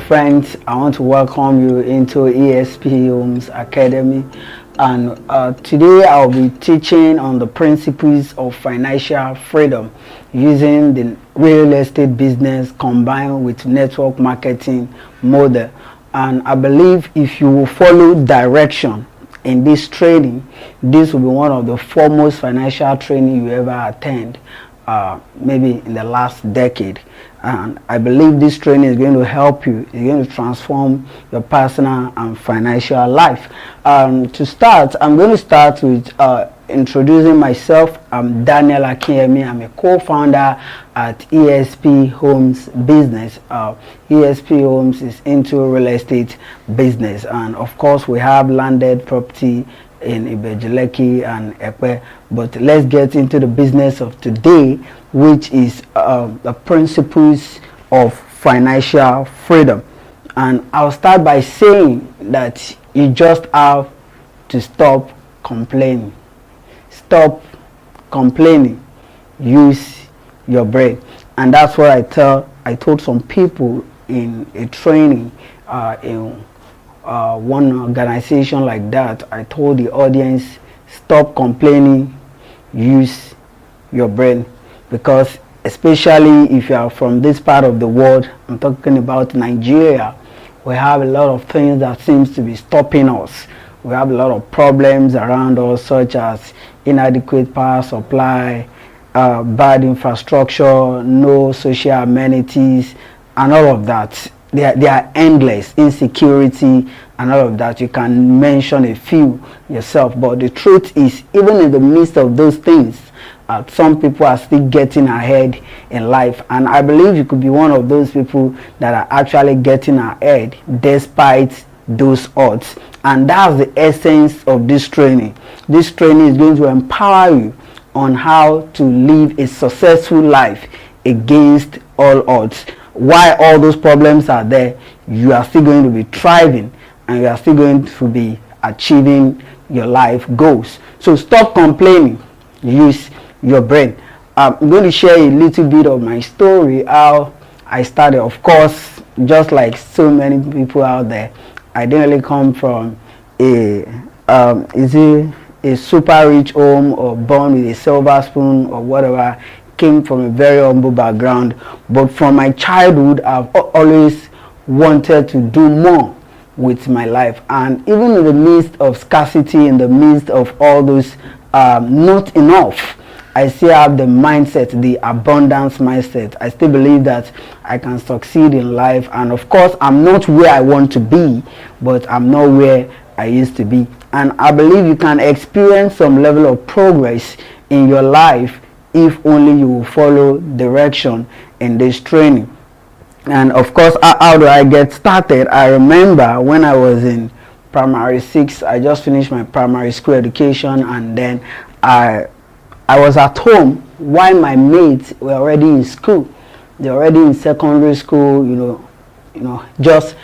friends. I want to welcome you into ESP Homes Academy, and today I'll be teaching on the principles of financial freedom using the real estate business combined with network marketing model. And I believe if you will follow direction in this training, this will be one of the foremost financial training you ever attend, maybe in the last decade. And I believe this training is going to help you. It's going to transform your personal and financial life. To start, I'm going to start with introducing myself. I'm Akinyemi. I'm a co-founder at ESP Homes Business. ESP Homes is into real estate business, and of course we have landed property in Lekki and Ekpe. But let's get into the business of today, which is the principles of financial freedom. And I'll start by saying that you just have to stop complaining. Stop complaining. Use your brain. And that's what I told some people in a training in one organization like that. I told the audience, stop complaining, use your brain. Because especially if you are from this part of the world, I'm talking about Nigeria, we have a lot of things that seems to be stopping us. We have a lot of problems around us, such as inadequate power supply, bad infrastructure, no social amenities, and all of that. They are endless. Insecurity and all of that. You can mention a few yourself, but the truth is, even in the midst of those things, some people are still getting ahead in life, and I believe you could be one of those people that are actually getting ahead despite those odds. And that's the essence of this training. This training is going to empower you on how to live a successful life against all odds. While all those problems are there, you are still going to be thriving, and you are still going to be achieving your life goals. So stop complaining. Use your brain. I'm going to share a little bit of my story, how I started. Of course, just like so many people out there, I didn't really come from a super rich home or born with a silver spoon or whatever. Came from a very humble background, but from my childhood I've always wanted to do more with my life. And even in the midst of scarcity, in the midst of all those not enough, I still have the mindset, the abundance mindset. I still believe that I can succeed in life. And of course, I'm not where I want to be, but I'm not where I used to be. And I believe you can experience some level of progress in your life if only you will follow direction in this training. And of course, how do I get started? I remember when I was in primary 6, I just finished my primary school education, and then I was at home while my mates were already in school. They're already in secondary school, you know, just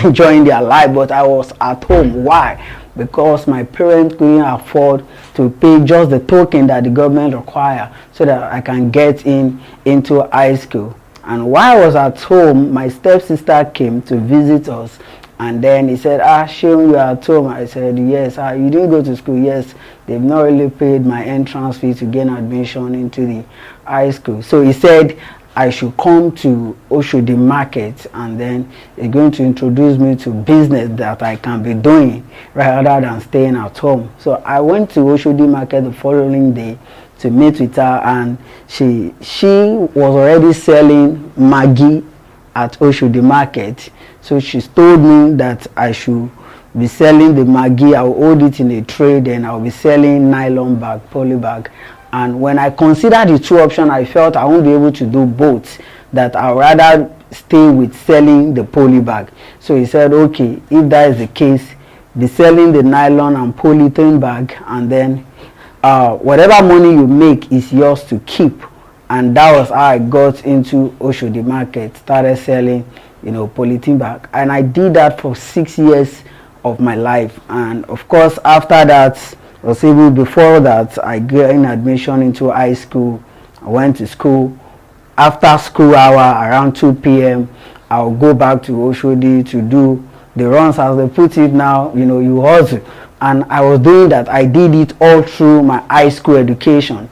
enjoying their life. But I was at home. Why? Because my parents couldn't afford to pay just the token that the government require so that I can get into high school. And while I was at home, my stepsister came to visit us, and then he said, Shane, you are at home? I said, yes. You didn't go to school? Yes. They've not really paid my entrance fee to gain admission into the high school. So he said I should come to Oshodi Market, and then he's going to introduce me to business that I can be doing rather than staying at home. So I went to Oshodi Market the following day to meet with her, and she was already selling Maggi at Oshodi Market. So she told me that I should be selling the Maggi. I'll hold it in a tray, then I'll be selling nylon bag, poly bag. And when I considered the two options, I felt I won't be able to do both, that I'd rather stay with selling the poly bag. So he said, okay, if that is the case, be selling the nylon and polythene bag, and then whatever money you make is yours to keep. And that was how I got into Oshodi Market, started selling, polythene bag. And I did that for 6 years of my life. And of course, after that, before that, I gained admission into high school. I went to school. After school hour, around 2 p.m., I'll go back to Oshodi to do the runs, as they put it now, you hustle. And I was doing that. I did it all through my high school education.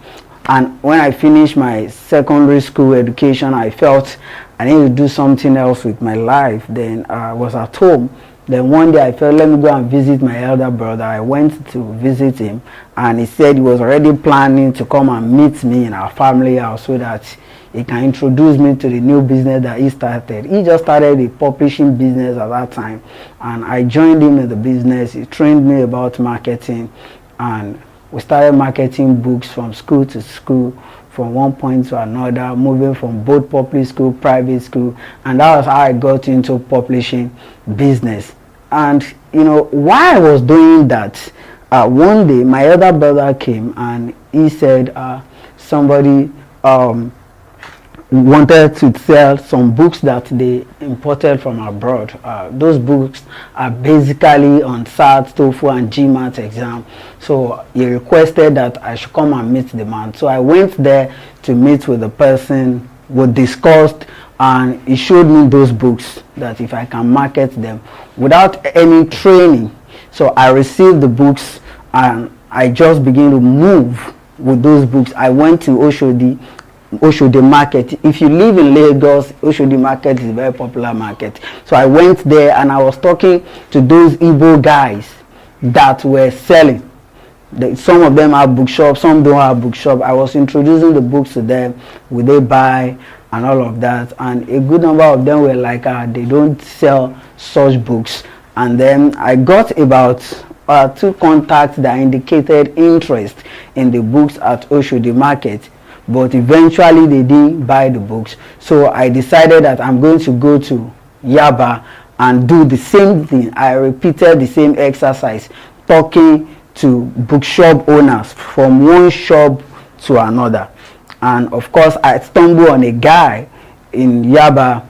And when I finished my secondary school education, I felt I need to do something else with my life. Then I was at home. Then one day I felt, let me go and visit my elder brother. I went to visit him, and he said he was already planning to come and meet me in our family house so that he can introduce me to the new business that he started. He just started a publishing business at that time, and I joined him in the business. He trained me about marketing, and we started marketing books from school to school, from one point to another, moving from both public school, private school, and that was how I got into publishing business. And while I was doing that, one day my elder brother came and he said somebody wanted to sell some books that they imported from abroad. Those books are basically on SAT, TOEFL, and GMAT exam. So he requested that I should come and meet the man. So I went there to meet with the person. We discussed, and he showed me those books that if I can market them without any training. So I received the books and I just began to move with those books. I went to Oshodi market. If you live in Lagos, Oshodi market is a very popular market. So I went there and I was talking to those Igbo guys that were selling. Some of them have bookshops, some don't have bookshop. I was introducing the books to them. Would they buy and all of that? And a good number of them were like, they don't sell such books. And then I got about 2 contacts that indicated interest in the books at Oshodi market. But eventually they didn't buy the books. So I decided that I'm going to go to Yaba and do the same thing. I repeated the same exercise, talking to bookshop owners from one shop to another. And of course I stumbled on a guy in Yaba.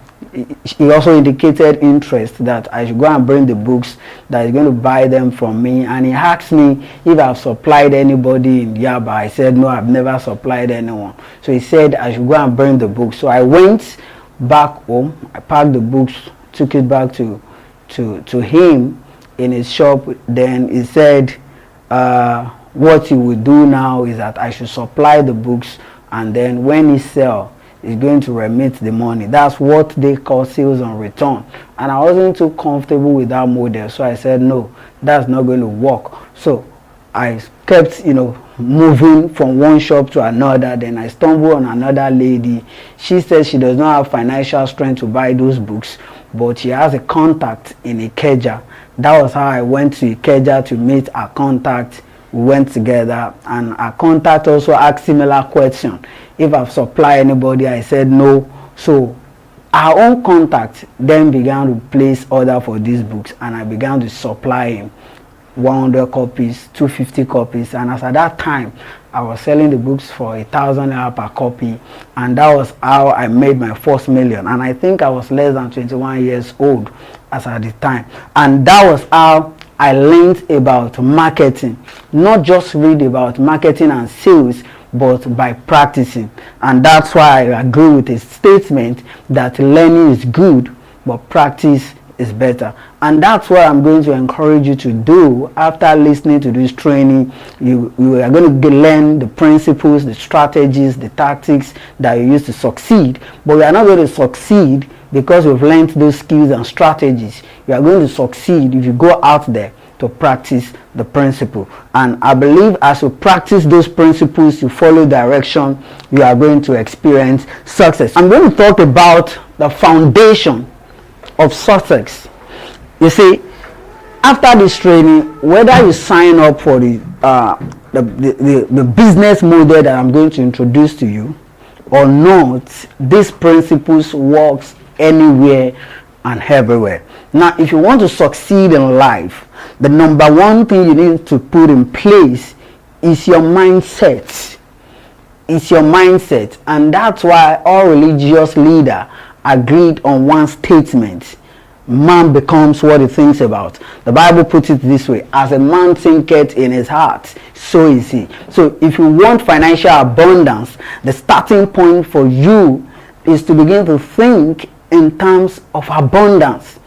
He also indicated interest that I should go and bring the books, that he's going to buy them from me. And he asked me if I've supplied anybody in Yaba. I said no, I've never supplied anyone. So he said I should go and bring the books. So I went back home. I packed the books, took it back to him in his shop. Then he said what he would do now is that I should supply the books, and then when he sells, is going to remit the money. That's what they call sales on return. And I wasn't too comfortable with that model, so I said no, that's not going to work. So I kept moving from one shop to another. Then I stumbled on another lady. She said she does not have financial strength to buy those books, but she has a contact in Ikeja. That was how I went to Ikeja to meet a contact. We went together, and our contact also asked similar question. If I've supplied anybody, I said no. So our own contact then began to place order for these books, and I began to supply him 100 copies, 250 copies, and as at that time I was selling the books for 1,000 naira per copy, and that was how I made my first million. And I think I was less than 21 years old as at the time, and that was how I learned about marketing. Not just read about marketing and sales, but by practicing. And that's why I agree with his statement that learning is good, but practice is better. And that's what I'm going to encourage you to do after listening to this training. You are going to learn the principles, the strategies, the tactics that you use to succeed. But you are not going to succeed because you've learned those skills and strategies. You are going to succeed if you go out there to practice the principle. And I believe as you practice those principles, you follow direction, you are going to experience success. I'm going to talk about the foundation of success. You see, after this training, whether you sign up for the business model that I'm going to introduce to you or not, these principles works anywhere and everywhere. Now, if you want to succeed in life, the number one thing you need to put in place is your mindset. It's your mindset. And that's why all religious leaders agreed on one statement: man becomes what he thinks about. The Bible puts it this way: as a man thinketh in his heart, so is he. So if you want financial abundance, the starting point for you is to begin to think in terms of abundance.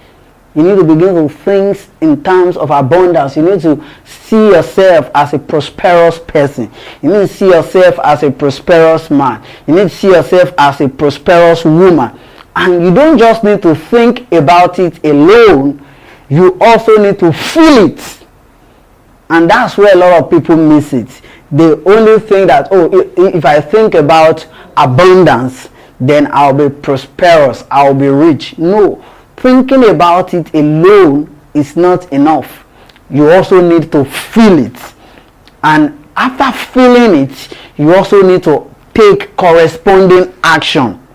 You need to begin to think in terms of abundance. You need to see yourself as a prosperous person. You need to see yourself as a prosperous man. You need to see yourself as a prosperous woman. And you don't just need to think about it alone. You also need to feel it. And that's where a lot of people miss it. They only think that, oh, if I think about abundance, then I'll be prosperous, I'll be rich. No. Thinking about it alone is not enough. You also need to feel it. And after feeling it, you also need to take corresponding action.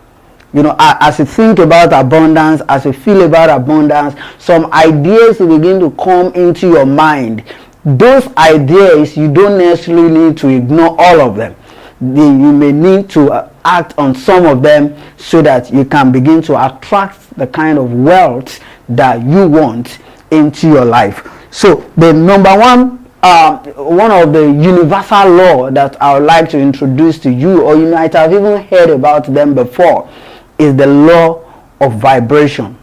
You know, as you think about abundance, as you feel about abundance, some ideas will begin to come into your mind. Those ideas, you don't necessarily need to ignore all of them. You may need to act on some of them so that you can begin to attract the kind of wealth that you want into your life. So the number one of the universal law that I would like to introduce to you, or you might have even heard about them before, is the law of vibration.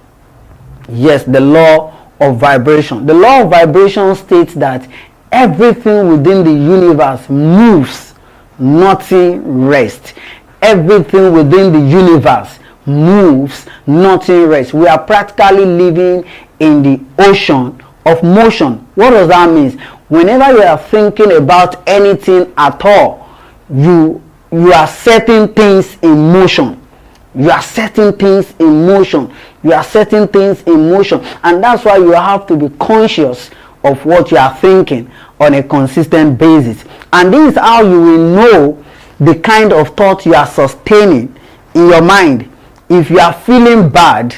Yes, the law of vibration. The law of vibration states that everything within the universe moves, nothing rests. Everything within the universe moves, nothing rests. We are practically living in the ocean of motion. What does that mean? Whenever you are thinking about anything at all, you are setting things in motion. You are setting things in motion. You are setting things in motion. And that's why you have to be conscious of what you are thinking on a consistent basis. And this is how you will know the kind of thought you are sustaining in your mind. If you are feeling bad,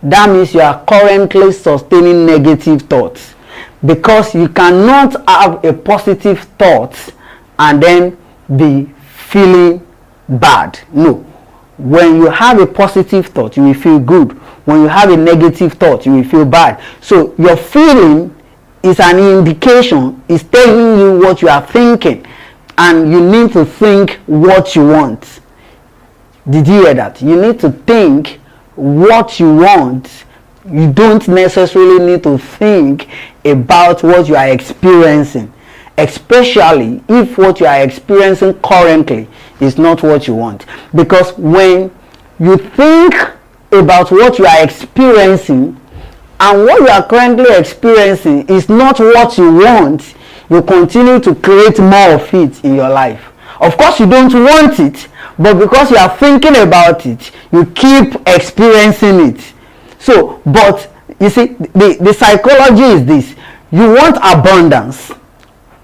that means you are currently sustaining negative thoughts, because you cannot have a positive thought and then be feeling bad. No. When you have a positive thought, you will feel good. When you have a negative thought, you will feel bad. So your feeling is an indication, is telling you what you are thinking, and you need to think what you want. Did you hear that? You need to think what you want. You don't necessarily need to think about what you are experiencing, especially if what you are experiencing currently is not what you want. Because when you think about what you are experiencing and what you are currently experiencing is not what you want, you continue to create more of it in your life. Of course, you don't want it, but because you are thinking about it, you keep experiencing it. So, but you see, the psychology is this. You want abundance.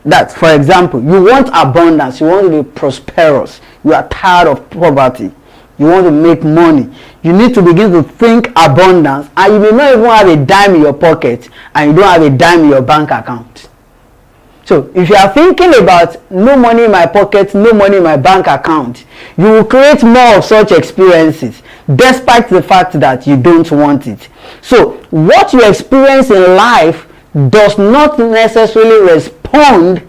That, for example, you want abundance. You want to be prosperous. You are tired of poverty. You want to make money. You need to begin to think abundance, and you may not even have a dime in your pocket, and you don't have a dime in your bank account. So if you are thinking about no money in my pocket, no money in my bank account, you will create more of such experiences, despite the fact that you don't want it. So what you experience in life does not necessarily respond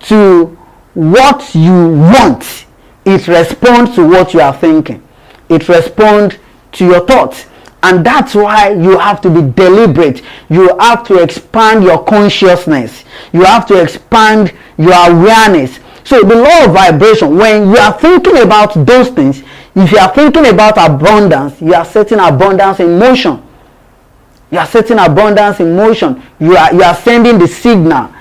to what you want. It responds to what you are thinking. It responds to your thoughts. And that's why you have to be deliberate. You have to expand your consciousness. You have to expand your awareness. So the law of vibration, when you are thinking about those things, if you are thinking about abundance, you are setting abundance in motion. You are setting abundance in motion. You are sending the signal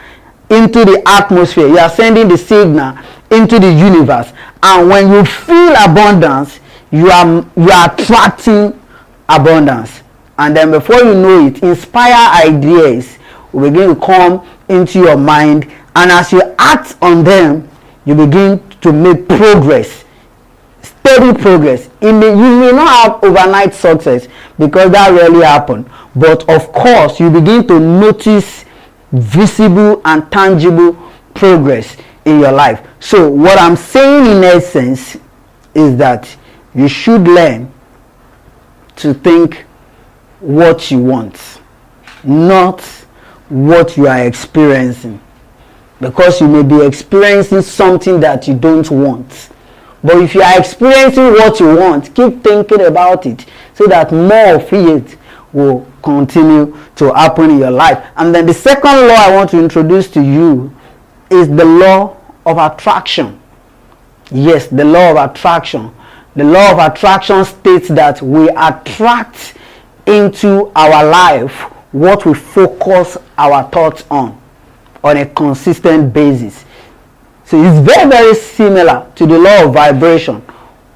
into the atmosphere. You are sending the signal into the universe. And when you feel abundance, you are attracting abundance. And then before you know it, inspire ideas will begin to come into your mind, and as you act on them, you begin to make progress, steady progress. You may not have overnight success, because that rarely happens, but of course you begin to notice visible and tangible progress in your life. So what I'm saying in essence is that you should learn to think what you want, not what you are experiencing, because you may be experiencing something that you don't want, But if you are experiencing what you want, keep thinking about it so that more of it will continue to happen in your life. And then the second law I want to introduce to you is the law of attraction. Yes, the law of attraction. The law of attraction states that we attract into our life what we focus our thoughts on a consistent basis. So it's very, very similar to the law of vibration,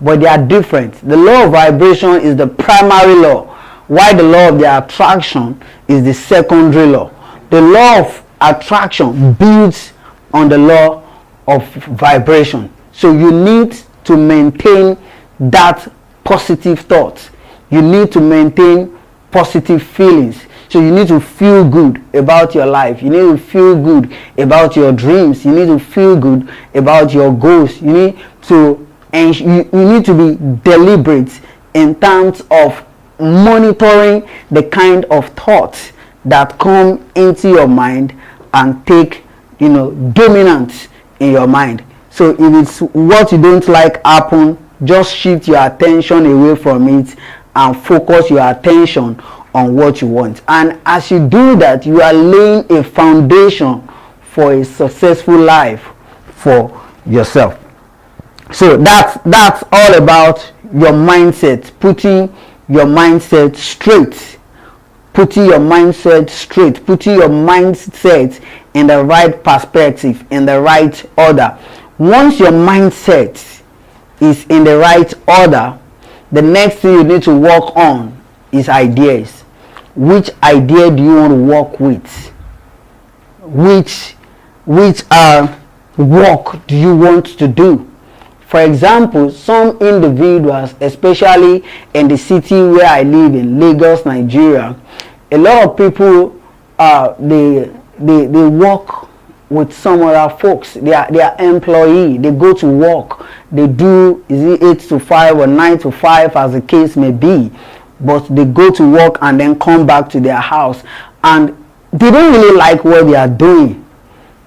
but they are different. The law of vibration is the primary law, while the law of the attraction is the secondary law. The law of attraction builds on the law of vibration. So you need to maintain that positive thought. You need to maintain positive feelings. So you need to feel good about your life. You need to feel good about your dreams. You need to feel good about your goals. You need to be deliberate in terms of monitoring the kind of thoughts that come into your mind and take, dominance in your mind. So if it's what you don't like happen, just shift your attention away from it and focus your attention on what you want. And as you do that, you are laying a foundation for a successful life for yourself. So that's all about your mindset, putting your mindset straight, putting your mindset straight, putting your mindset in the right perspective, in the right order. Once your mindset is in the right order, the next thing you need to work on is ideas. Which idea do you want to work with? Which work do you want to do? For example, some individuals, especially in the city where I live in, Lagos, Nigeria, a lot of people they work with some other folks. They are employee. They go to work. They do 8 to 5 or 9 to 5 as the case may be. But they go to work and then come back to their house, and they don't really like what they are doing.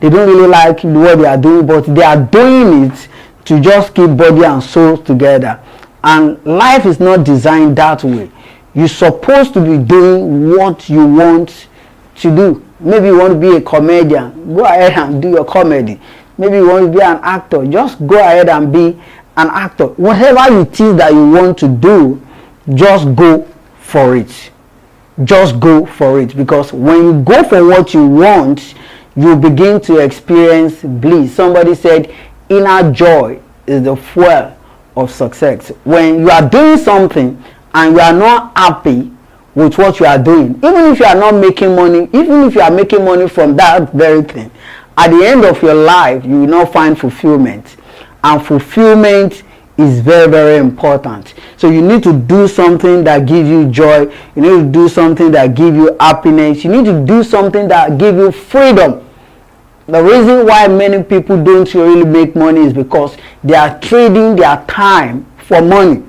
They don't really like what they are doing, but they are doing it to just keep body and soul together. And life is not designed that way. You're supposed to be doing what you want to do. Maybe you want to be a comedian, go ahead and do your comedy. Maybe you want to be an actor, just go ahead and be an actor. Whatever it is that you want to do, just go for it. Just go for it, because when you go for what you want, you begin to experience bliss. Somebody said inner joy is the fuel of success. When you are doing something and you are not happy with what you are doing, even if you are not making money, even if you are making money from that very thing, at the end of your life you will not find fulfillment. And fulfillment is very, very important. So you need to do something that gives you joy. You need to do something that gives you happiness. You need to do something that gives you freedom. The reason why many people don't really make money is because they are trading their time for money.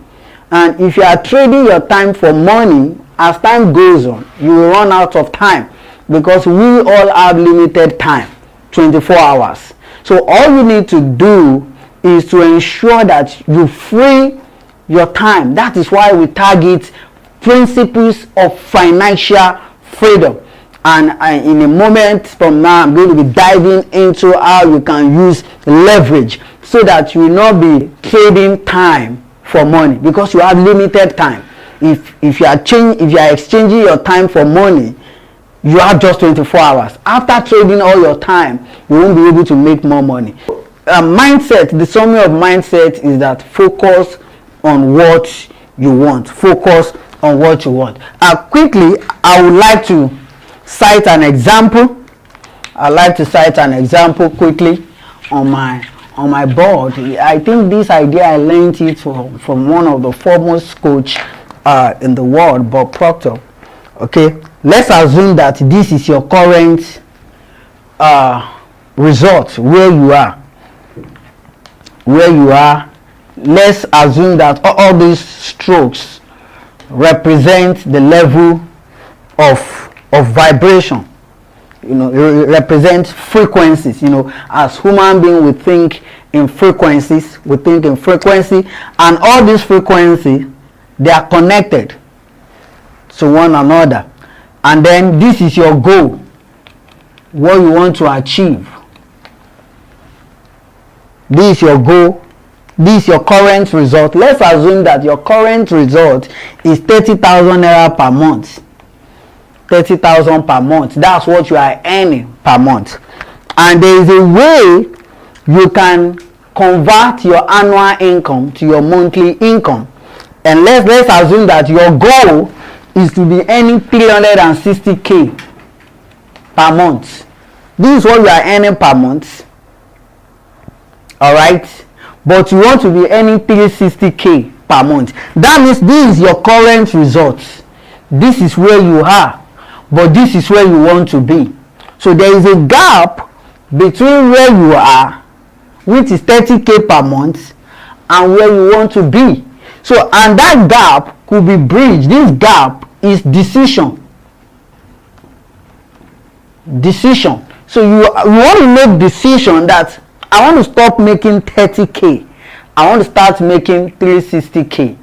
And if you are trading your time for money, as time goes on, you will run out of time, because we all have limited time, 24 hours. So all you need to do is to ensure that you free your time. That is why we target principles of financial freedom. And in a moment from now, I'm going to be diving into how you can use leverage so that you will not be trading time for money, because you have limited time. If you are exchanging your time for money, you have just 24 hours. After trading all your time, you won't be able to make more money. Mindset, the summary of mindset is that focus on what you want. Focus on what you want. Quickly, I would like to cite an example. I'd like to cite an example quickly on my board. I think this idea I learned it from one of the foremost coach in the world, Bob Proctor. Okay, let's assume that this is your current result where you are. Let's assume that all these strokes represent the level of vibration. It represents frequencies. As human beings, we think in frequencies. We think in frequency, and all these frequencies, they are connected to one another. And then this is your goal, what you want to achieve. This is your goal. This is your current result. Let's assume that your current result is 30,000 naira per month. 30,000 per month. That's what you are earning per month. And there is a way you can convert your annual income to your monthly income. And let's assume that your goal is to be earning 360k per month. This is what you are earning per month. Alright? But you want to be earning 360k per month. That means this is your current result. This is where you are, but this is where you want to be. So there is a gap between where you are, which is 30k per month, and where you want to be. So, and that gap could be bridged. This gap is decision. So you want to make decision that I want to stop making 30k. I want to start making 360k.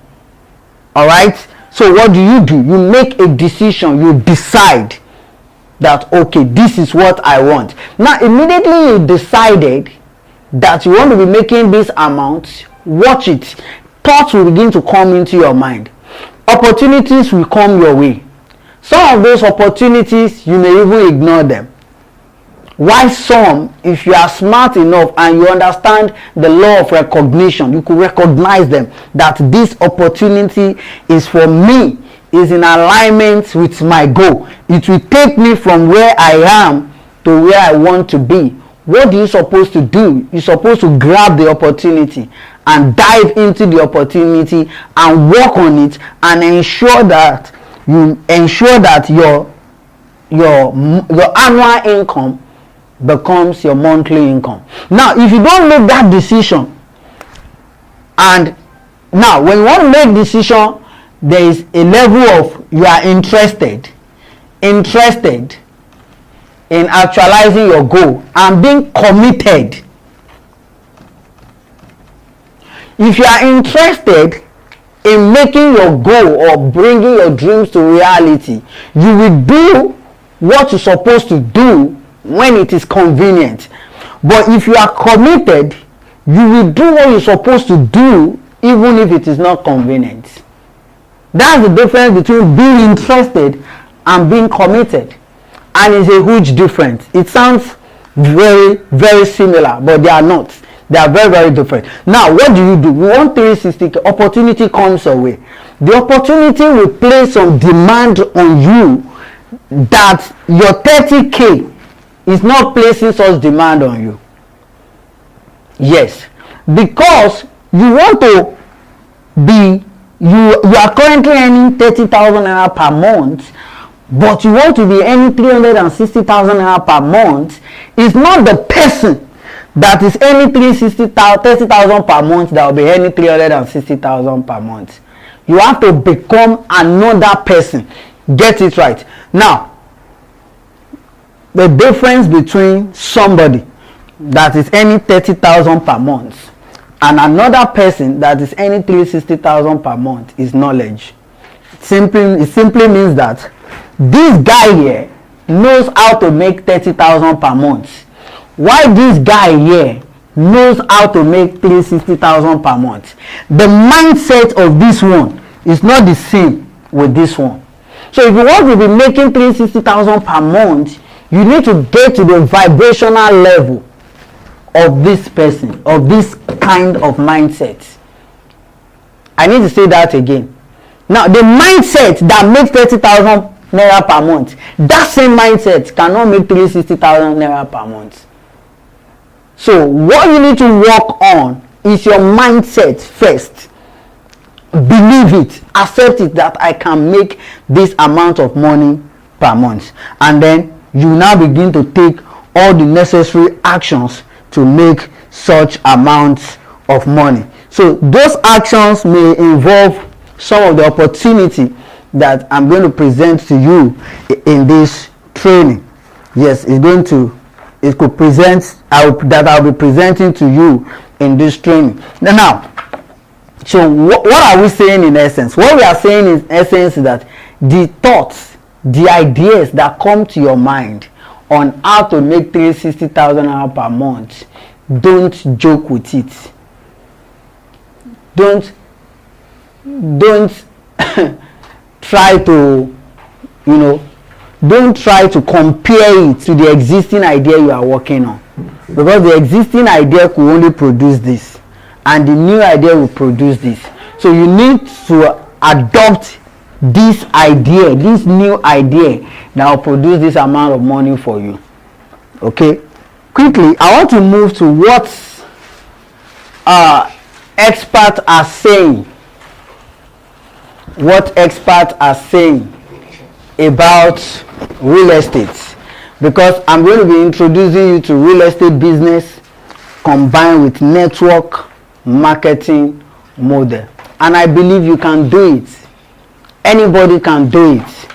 Alright? So what do? You make a decision. You decide that, okay, this is what I want. Now, immediately you decided that you want to be making this amount, watch it. Thoughts will begin to come into your mind. Opportunities will come your way. Some of those opportunities, you may even ignore them. Why some, if you are smart enough and you understand the law of recognition, you could recognize them, that this opportunity is for me, is in alignment with my goal. It will take me from where I am to where I want to be. What are you supposed to do? You're supposed to grab the opportunity and dive into the opportunity and work on it, and ensure that your annual income becomes your monthly income. Now, if you don't make that decision, and now when you want to make decision, there is a level of you are interested in actualizing your goal and being committed. If you are interested in making your goal or bringing your dreams to reality, you will do what you're supposed to do when it is convenient. But if you are committed, you will do what you're supposed to do even if it is not convenient. That's the difference between being interested and being committed. And it's a huge difference. It sounds very, very similar, but they are not. They are very, very different. Now, what do? You want 360. Opportunity comes away. The opportunity will place some demand on you that your 30k is not placing such demand on you. Yes, because you want to be, you are currently earning 30,000 naira per month, but you want to be earning 360,000 naira per month. It's not the person that is earning 30,000 per month that will be earning 360,000 per month. You have to become another person. Get it right. Now, the difference between somebody that is earning 30,000 per month and another person that is earning 360,000 per month is knowledge. It simply means that this guy here knows how to make 30,000 per month, while this guy here knows how to make 360,000 per month. The mindset of this one is not the same with this one. So if you want to be making 360,000 per month, you need to get to the vibrational level of this person, of this kind of mindset. I need to say that again. Now, the mindset that makes 30,000 naira per month, that same mindset cannot make 360,000 naira per month. So what you need to work on is your mindset first. Believe it, accept it, that I can make this amount of money per month, and then you now begin to take all the necessary actions to make such amounts of money. So those actions may involve some of the opportunity that I'm going to present to you in this training. Yes, it could present that I'll be presenting to you in this training. Now, so what are we saying in essence? What we are saying in essence is that the thoughts, the ideas that come to your mind on how to make 360,000 naira per month, don't joke with it. Don't try to, don't try to compare it to the existing idea you are working on, because the existing idea could only produce this and the new idea will produce this. So you need to adopt this idea, this new idea that will produce this amount of money for you. Okay, quickly I want to move to what experts are saying. What experts are saying about real estate, because I'm going to be introducing you to real estate business combined with network marketing model, and I believe you can do it. Anybody can do it,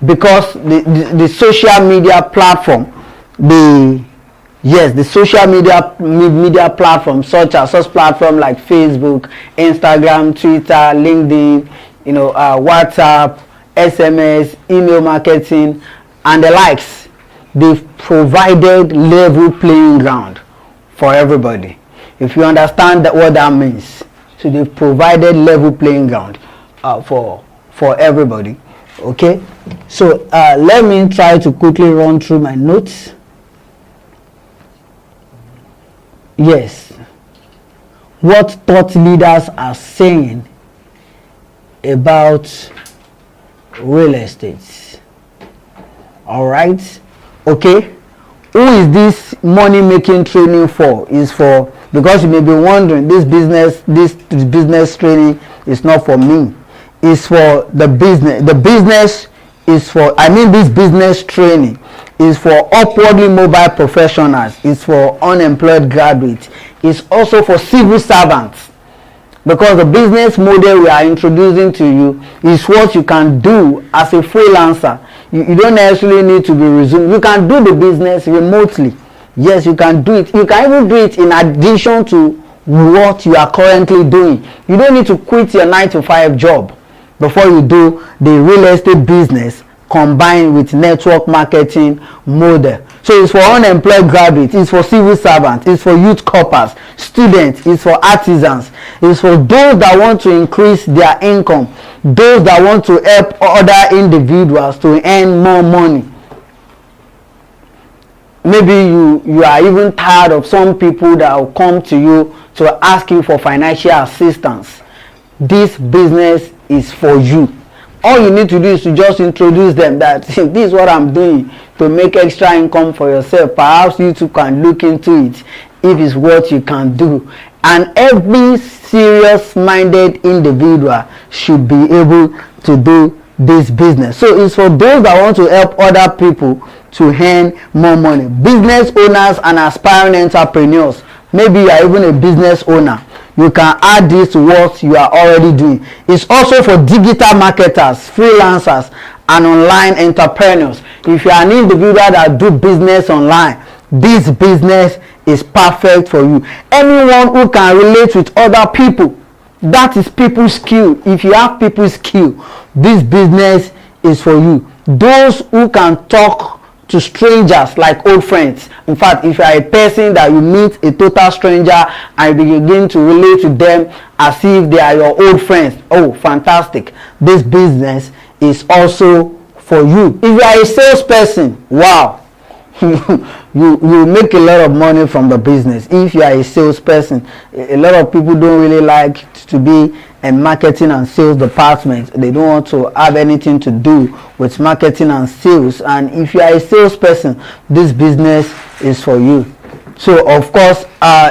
because the social media platform, the social media platform, such platform like Facebook, Instagram, Twitter, LinkedIn, WhatsApp, SMS, email marketing, and the likes, they've provided level playing ground for everybody. If you understand what that means, so they've provided level playing ground for everybody. Okay, so let me try to quickly run through my notes. Yes, what thought leaders are saying about real estate. All right, okay, who is this money making training for? Is for, because you may be wondering, this business training is not for me, it's for the business. The business is for, this business training is for upwardly mobile professionals, it's for unemployed graduates, it's also for civil servants, because the business model we are introducing to you is what you can do as a freelancer. You don't necessarily need to be resumed. You can do the business remotely. Yes, you can do it. You can even do it in addition to what you are currently doing. You don't need to quit your 9-to-5 job before you do the real estate business combined with network marketing model. So it's for unemployed graduates, it's for civil servants, it's for youth corpers, students, it's for artisans, it's for those that want to increase their income, those that want to help other individuals to earn more money. Maybe you are even tired of some people that will come to you to ask you for financial assistance. This business is for you. All you need to do is to just introduce them that this is what I'm doing to make extra income for yourself. Perhaps you too can look into it if it's what you can do. And every serious minded individual should be able to do this business. So it's for those that want to help other people to earn more money. Business owners and aspiring entrepreneurs. Maybe you are even a business owner. You can add this to what you are already doing. It's also for digital marketers, freelancers, and online entrepreneurs. If you are an individual that do business online, this business is perfect for you. Anyone who can relate with other people, that is people's skill. If you have people's skill, this business is for you. Those who can talk to strangers like old friends. In fact, if you are a person that you meet a total stranger and you begin to relate to them as if they are your old friends, oh, fantastic. This business is also for you. If you are a salesperson, wow, you make a lot of money from the business. If you are a salesperson, a lot of people don't really like to be in marketing and sales department. They don't want to have anything to do with marketing and sales. And if you are a salesperson, this business is for you. So of course,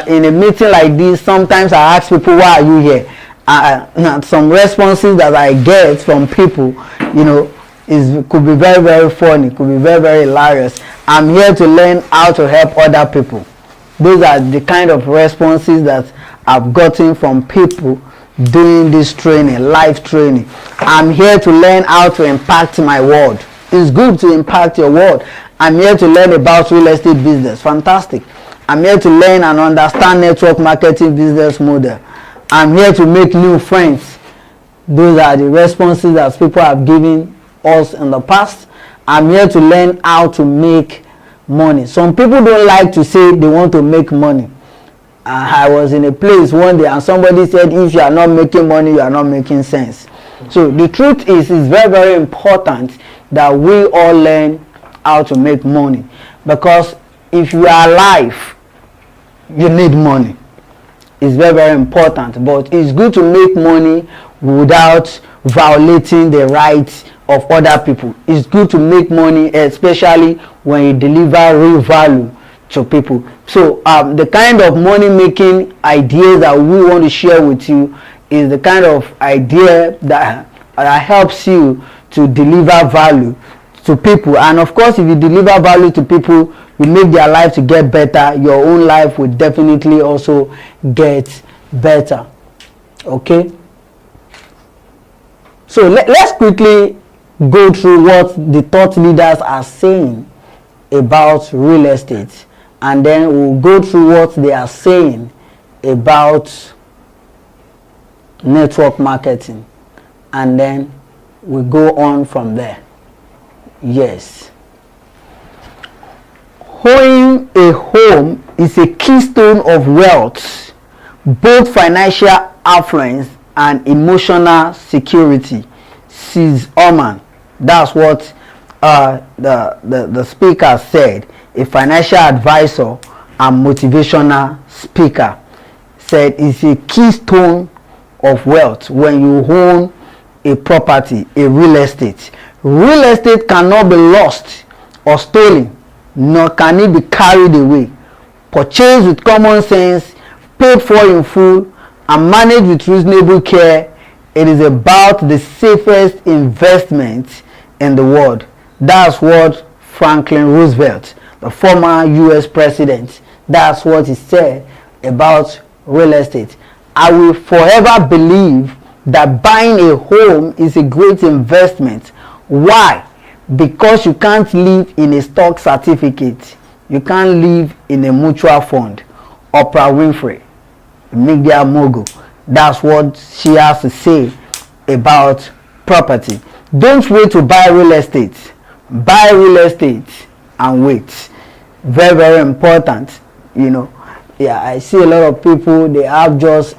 in a meeting like this, sometimes I ask people, why are you here? Some responses that I get from people, could be very, very funny, could be very, very hilarious. I'm here to learn how to help other people. Those are the kind of responses that I've gotten from people doing this training, live training. I'm here to learn how to impact my world. It's good to impact your world. I'm here to learn about real estate business. Fantastic. I'm here to learn and understand network marketing business model. I'm here to make new friends. Those are the responses that people have given us in the past. I'm here to learn how to make money. Some people don't like to say they want to make money. I was in a place one day and somebody said, if you are not making money, you are not making sense. So the truth is, it's very, very important that we all learn how to make money, because if you are alive, you need money. It's very, very important, but it's good to make money without violating the rights of other people. It's good to make money, especially when you deliver real value to people. So the kind of money making ideas that we want to share with you is the kind of idea that helps you to deliver value to people. And of course, if you deliver value to people, you make their life to get better, your own life will definitely also get better. Okay, so let's quickly go through what the thought leaders are saying about real estate, and then we'll go through what they are saying about network marketing, and then we go on from there. Yes, owning a home is a keystone of wealth, both financial affluence and emotional security, says Oman. That's what the speaker said. A financial advisor and motivational speaker said it's a keystone of wealth when you own a property, a real estate. Real estate cannot be lost or stolen, nor can it be carried away. Purchased with common sense, paid for in full, and managed with reasonable care, it is about the safest investment in the world. That's what Franklin Roosevelt, the former US president, that's what he said about real estate. I will forever believe that buying a home is a great investment. Why? Because you can't live in a stock certificate. You can't live in a mutual fund. Oprah Winfrey, media mogul, that's what she has to say about property. Don't wait to buy real estate. Buy real estate and wait. Very, very important. You know, yeah, I see a lot of people, they have just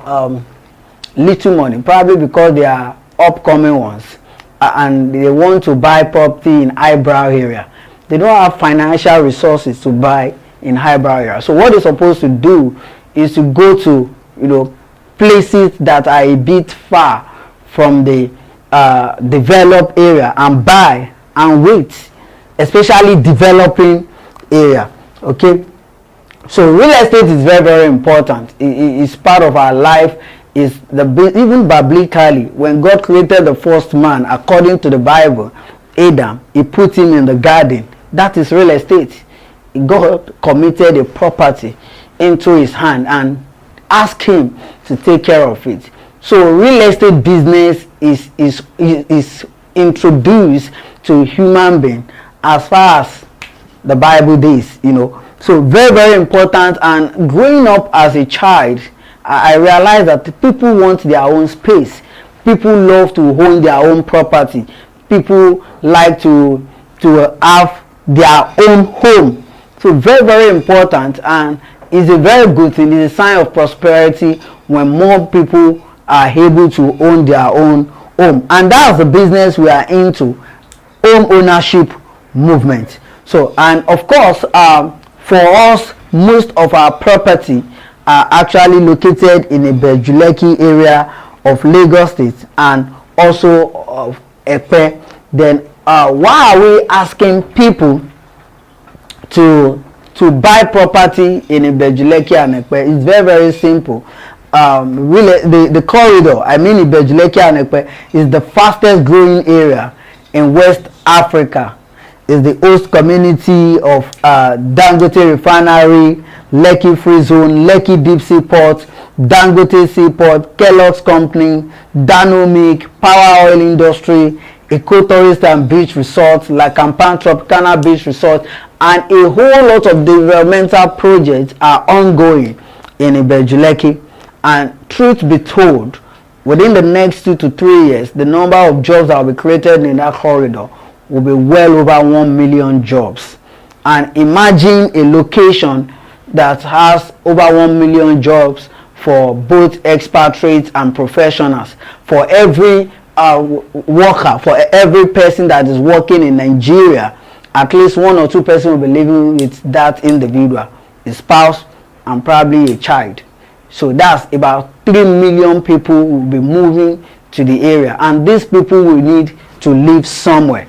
little money, probably because they are upcoming ones, and they want to buy property in highbrow area. They don't have financial resources to buy in highbrow area. So what they're supposed to do is to go to, places that are a bit far from the developed area and buy and wait, especially developing area. Okay, so real estate is very, very important. It's part of our life. Is even biblically, when God created the first man, according to the Bible, Adam, he put him in the garden. That is real estate. God committed a property into his hand and asked him to take care of it. So real estate business is introduced to human being as far as the Bible days, So very, very important. And growing up as a child, I realized that people want their own space. People love to own their own property. People like to have their own home. So very, very important, and it's a very good thing. It's a sign of prosperity when more people are able to own their own home. And that's the business we are into, home ownership movement. So, and of course, for us, most of our property are actually located in the Lekki area of Lagos State and also of Epe. Then why are we asking people to buy property in Lekki and Epe? It's very, very simple. Really, the corridor, Lekki and Epe, is the fastest growing area in West Africa. Is the host community of Dangote Refinery, Lekki Free Zone, Lekki Deep Sea Port, Dangote Seaport, Kellogg's Company, Danomic, Power Oil Industry, eco-tourist and beach resorts like Campan Tropicana Beach Resort, and a whole lot of developmental projects are ongoing in Lekki. And truth be told, within the next 2 to 3 years, the number of jobs that will be created in that corridor will be well over 1 million jobs. And imagine a location that has over 1 million jobs for both expatriates and professionals. For every worker, for every person that is working in Nigeria, at least 1 or 2 persons will be living with that individual, a spouse and probably a child. So that's about 3 million people will be moving to the area, and these people will need to live somewhere.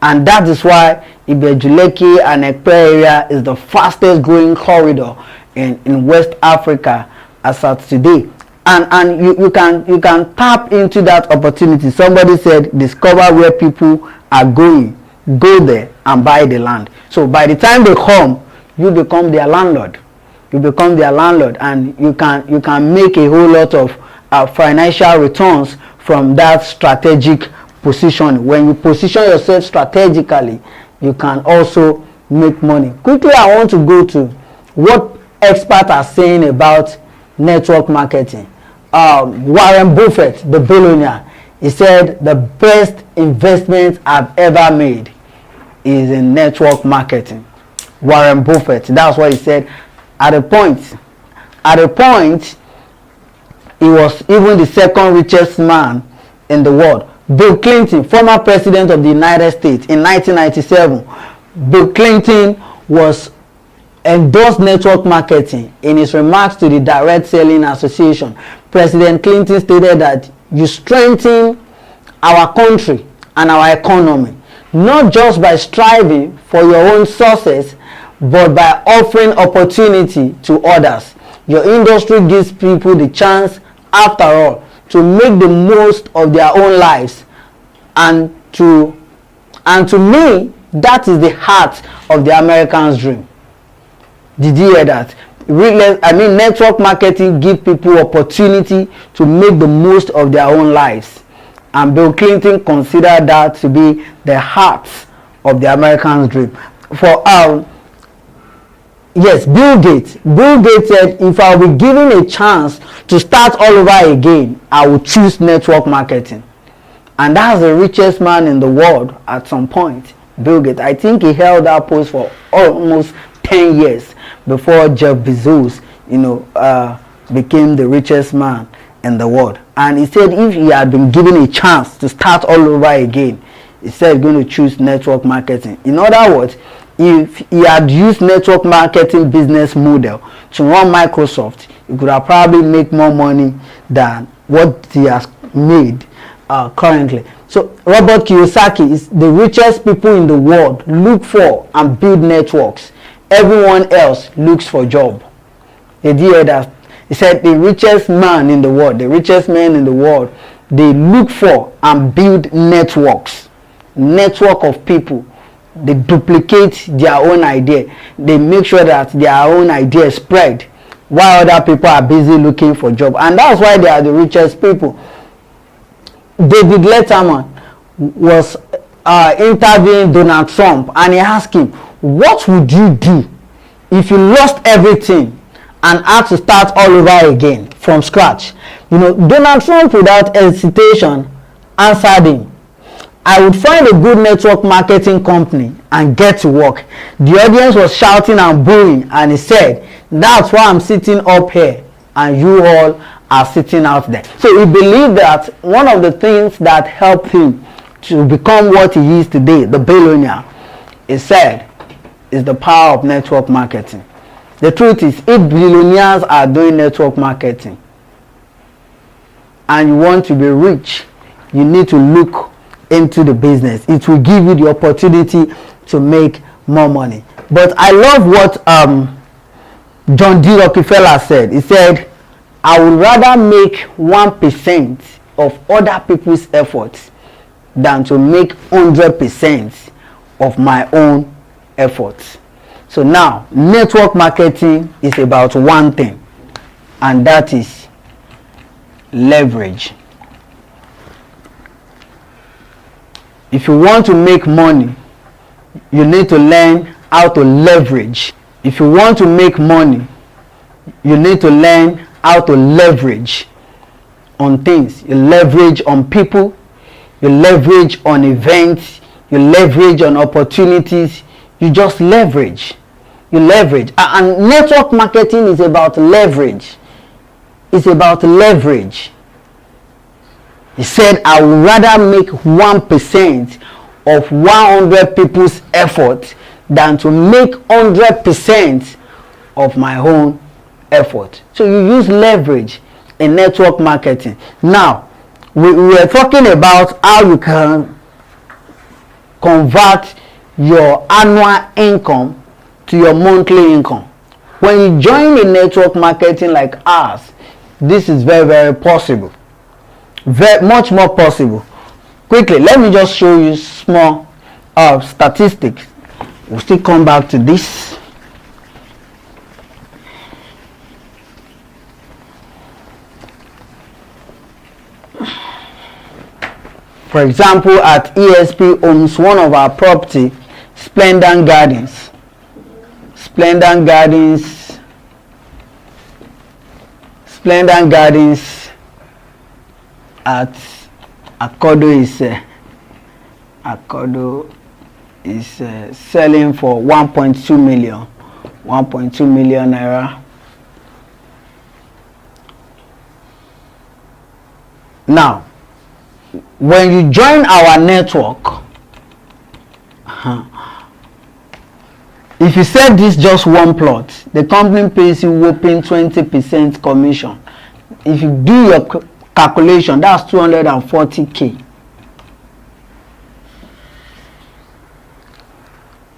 And that is why Lekki and Ekpe area is the fastest growing corridor in West Africa as at today. And you can tap into that opportunity. Somebody said, discover where people are going, go there and buy the land. So by the time they come, you become their landlord. You become their landlord, and you can make a whole lot of financial returns from that strategic position. When you position yourself strategically, you can also make money. Quickly, I want to go to what experts are saying about network marketing. Warren Buffett, the billionaire, he said the best investment I've ever made is in network marketing. Warren Buffett, that's what he said. At a point, he was even the second richest man in the world. Bill Clinton, former president of the United States, in 1997, Bill Clinton was endorsed network marketing. In his remarks to the Direct Selling Association, President Clinton stated that you strengthen our country and our economy, not just by striving for your own success, but by offering opportunity to others. Your industry gives people the chance, after all, to make the most of their own lives. And to me, that is the heart of the American's dream. Did you hear that? Network marketing gives people opportunity to make the most of their own lives. And Bill Clinton considered that to be the heart of the American's dream. Yes, Bill Gates said, if I were given a chance to start all over again, I would choose network marketing. And that's the richest man in the world at some point, Bill Gates. I think he held that post for almost 10 years before Jeff Bezos, became the richest man in the world. And he said if he had been given a chance to start all over again, he said he's going to choose network marketing. In other words, if he had used network marketing business model to run Microsoft, he could have probably made more money than what he has made currently. So Robert Kiyosaki is the richest people in the world look for and build networks. Everyone else looks for job. Did you hear that? He said the richest men in the world, they look for and build networks. Network of people. They duplicate their own idea. They make sure that their own idea spread while other people are busy looking for job. And that's why they are the richest people. David Letterman was interviewing Donald Trump, and he asked him, what would you do if you lost everything and had to start all over again from scratch? Donald Trump, without hesitation, answered him, I would find a good network marketing company and get to work. The audience was shouting and booing, and he said, that's why I'm sitting up here and you all are sitting out there. So he believed that one of the things that helped him to become what he is today, the billionaire, he said, is the power of network marketing. The truth is, if billionaires are doing network marketing and you want to be rich, you need to look into the business. It will give you the opportunity to make more money. But I love what John D. Rockefeller said. He said, I would rather make 1% of other people's efforts than to make 100% of my own efforts. So now, network marketing is about one thing, and that is leverage. If you want to make money, you need to learn how to leverage. If you want to make money, you need to learn how to leverage on things. You leverage on people, you leverage on events, you leverage on opportunities. You just leverage. You leverage. And network marketing is about leverage. It's about leverage. He said, I would rather make 1% of 100 people's effort than to make 100% of my own effort. So you use leverage in network marketing. Now, we are talking about how you can convert your annual income to your monthly income. When you join a network marketing like ours, this is very, very possible. Very much more possible. Quickly, let me just show you small statistics. We'll still come back to this. For example, at ESP owns one of our property, Splendid Gardens. Splendid Gardens at Oko-Ado is selling for 1.2 million. 1.2 million naira. Now, when you join our network, if you sell this just one plot, the company pays you whopping 20% commission. If you do your calculation, that's 240k.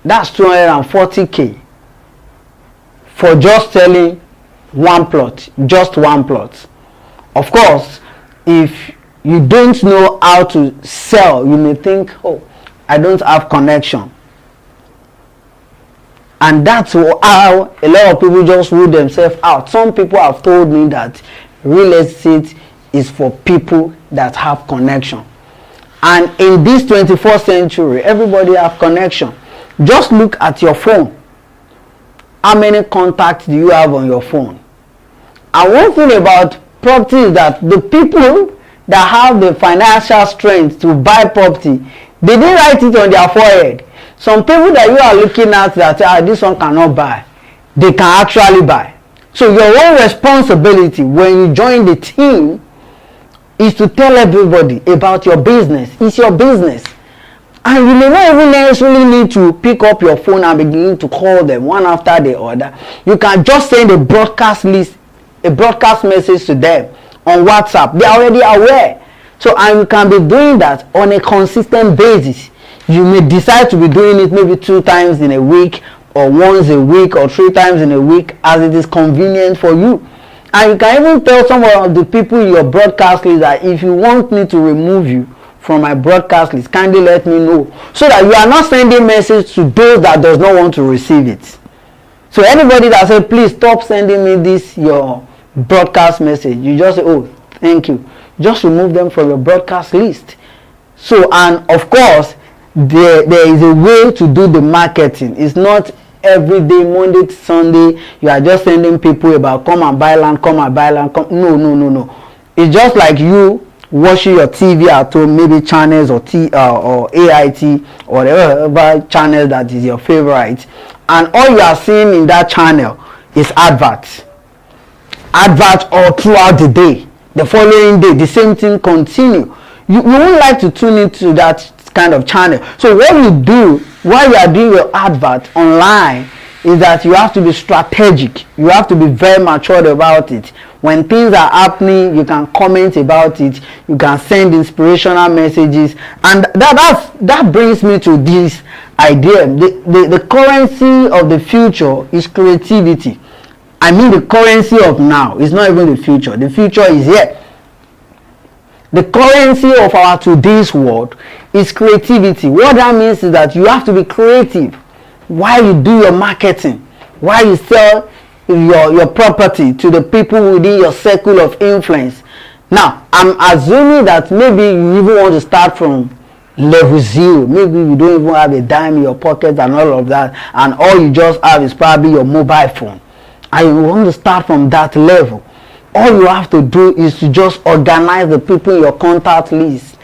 That's 240k for just selling one plot, just one plot. Of course, if you don't know how to sell, you may think, oh, I don't have connection. And that's how a lot of people just rule themselves out. Some people have told me that real estate is for people that have connection. And in this 21st century, everybody have connection. Just look at your phone. How many contacts do you have on your phone? And one thing about property is that the people that have the financial strength to buy property, they didn't write it on their forehead. Some people that you are looking at that this one cannot buy, they can actually buy. So your own responsibility when you join the team is to tell everybody about your business. It's your business. And you may not even necessarily need to pick up your phone and begin to call them one after the other. You can just send a broadcast list, a broadcast message to them on WhatsApp. They are already aware. So, and you can be doing that on a consistent basis. You may decide to be doing it maybe 2 times in a week, or once a week, or 3 times in a week, as it is convenient for you. And you can even tell some of the people in your broadcast list that if you want me to remove you from my broadcast list, kindly let me know, so that you are not sending message to those that does not want to receive it. So anybody that says, please stop sending me this your broadcast message, you just say, oh, thank you. Just remove them from your broadcast list. So, and of course, there is a way to do the marketing. It's not every day, Monday to Sunday, you are just sending people about come and buy land, come and buy land. No. It's just like you watching your TV at home, maybe channels or AIT or whatever channel that is your favorite, and all you are seeing in that channel is adverts all throughout the day. The following day, the same thing continue. You won't like to tune into that kind of channel. So what you do while you are doing your advert online is that you have to be strategic. You have to be very mature about it. When things are happening, you can comment about it. You can send inspirational messages, and that brings me to this idea. The currency of the future is creativity. I mean, the currency of now is not even the future. The future is here. The currency of our today's world is creativity. What that means is that you have to be creative while you do your marketing, while you sell your property to the people within your circle of influence. Now, I'm assuming that maybe you even want to start from level 0. Maybe you don't even have a dime in your pocket and all of that, and all you just have is probably your mobile phone, and you want to start from that level. All you have to do is to just organize the people in your contact list,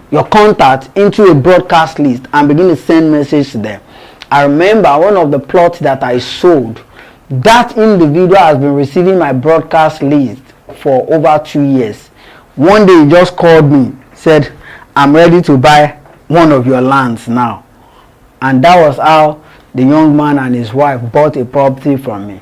your contact, into a broadcast list and begin to send messages to them. I remember one of the plots that I sold, that individual has been receiving my broadcast list for over 2 years. One day he just called me, said, I'm ready to buy one of your lands now. And that was how the young man and his wife bought a property from me.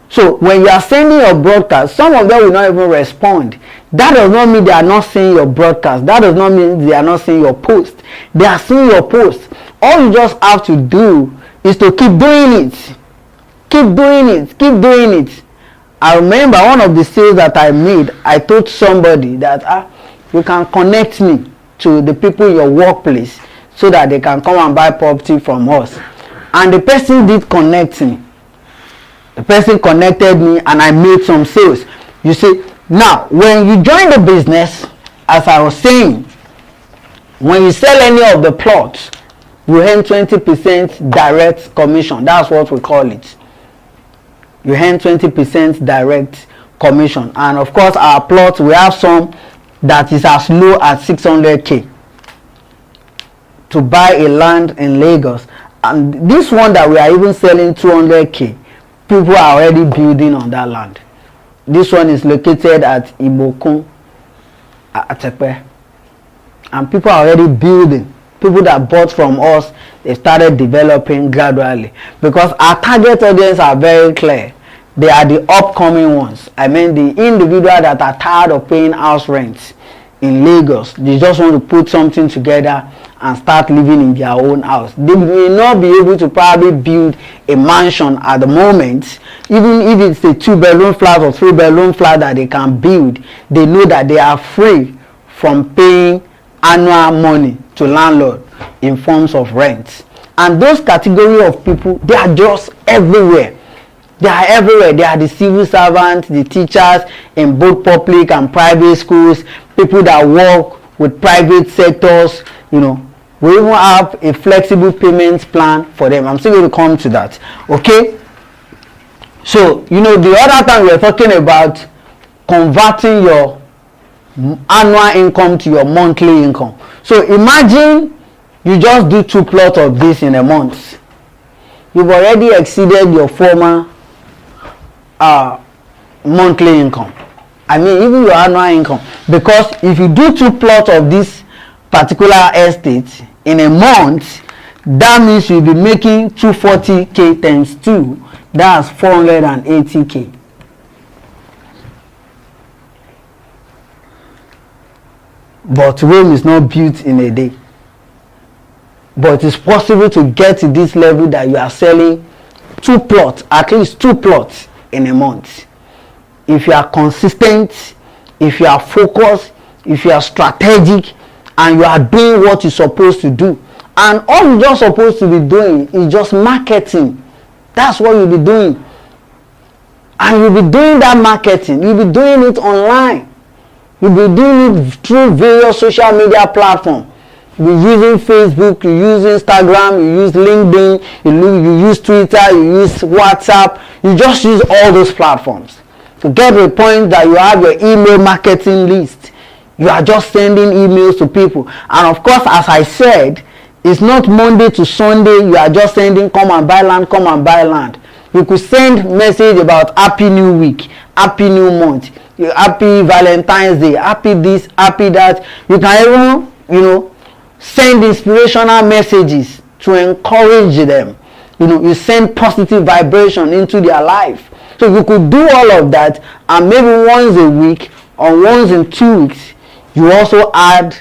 So when you are sending your broadcast, some of them will not even respond. That does not mean they are not seeing your broadcast. That does not mean they are not seeing your post. They are seeing your post. All you just have to do is to keep doing it. Keep doing it. Keep doing it. I remember one of the sales that I made, I told somebody that you can connect me to the people in your workplace so that they can come and buy property from us. And the person did connect me. The person connected me and I made some sales. You see, now when you join the business, as I was saying, when you sell any of the plots, you earn 20% direct commission. That's what we call it. You earn 20% direct commission. And of course, our plots, we have some that is as low as 600k to buy a land in Lagos. And this one that we are even selling 200k, people are already building on that land. This one is located at Ibokun, Atepe, and people are already building. People that bought from us, they started developing gradually, because our target audience are very clear. They are the upcoming ones. I mean, the individual that are tired of paying house rents in Lagos. They just want to put something together and start living in their own house. They may not be able to probably build a mansion at the moment. Even if it's a 2-bedroom flat or 3-bedroom flat that they can build, they know that they are free from paying annual money to landlord in forms of rent. And those category of people, they are just everywhere. They are everywhere. They are the civil servants, the teachers in both public and private schools, people that work with private sectors. You know, we even have a flexible payments plan for them. I'm still going to come to that. Okay. So, you know, the other time we were talking about converting your annual income to your monthly income. So imagine you just do 2 plots of this in a month. You've already exceeded your former monthly income. I mean, even your annual income. Because if you do 2 plots of this particular estate in a month, that means you'll be making 240k times 2. That's 480k. But Rome is not built in a day. But it's possible to get to this level that you are selling 2 plots, at least 2 plots in a month. If you are consistent, if you are focused, if you are strategic, and you are doing what you're supposed to do. And all you're just supposed to be doing is just marketing. That's what you'll be doing. And you'll be doing that marketing. You'll be doing it online. You'll be doing it through various social media platforms. You'll be using Facebook, you use Instagram, you use LinkedIn, you use Twitter, you use WhatsApp. You just use all those platforms to get to the point that you have your email marketing list. You are just sending emails to people. And of course, as I said, it's not Monday to Sunday. You are just sending come and buy land, come and buy land. You could send message about Happy New Week, Happy New Month, Happy Valentine's Day, Happy this, Happy that. You can even, you know, send inspirational messages to encourage them. You know, you send positive vibration into their life. So you could do all of that, and maybe once a week or once in 2 weeks, you also add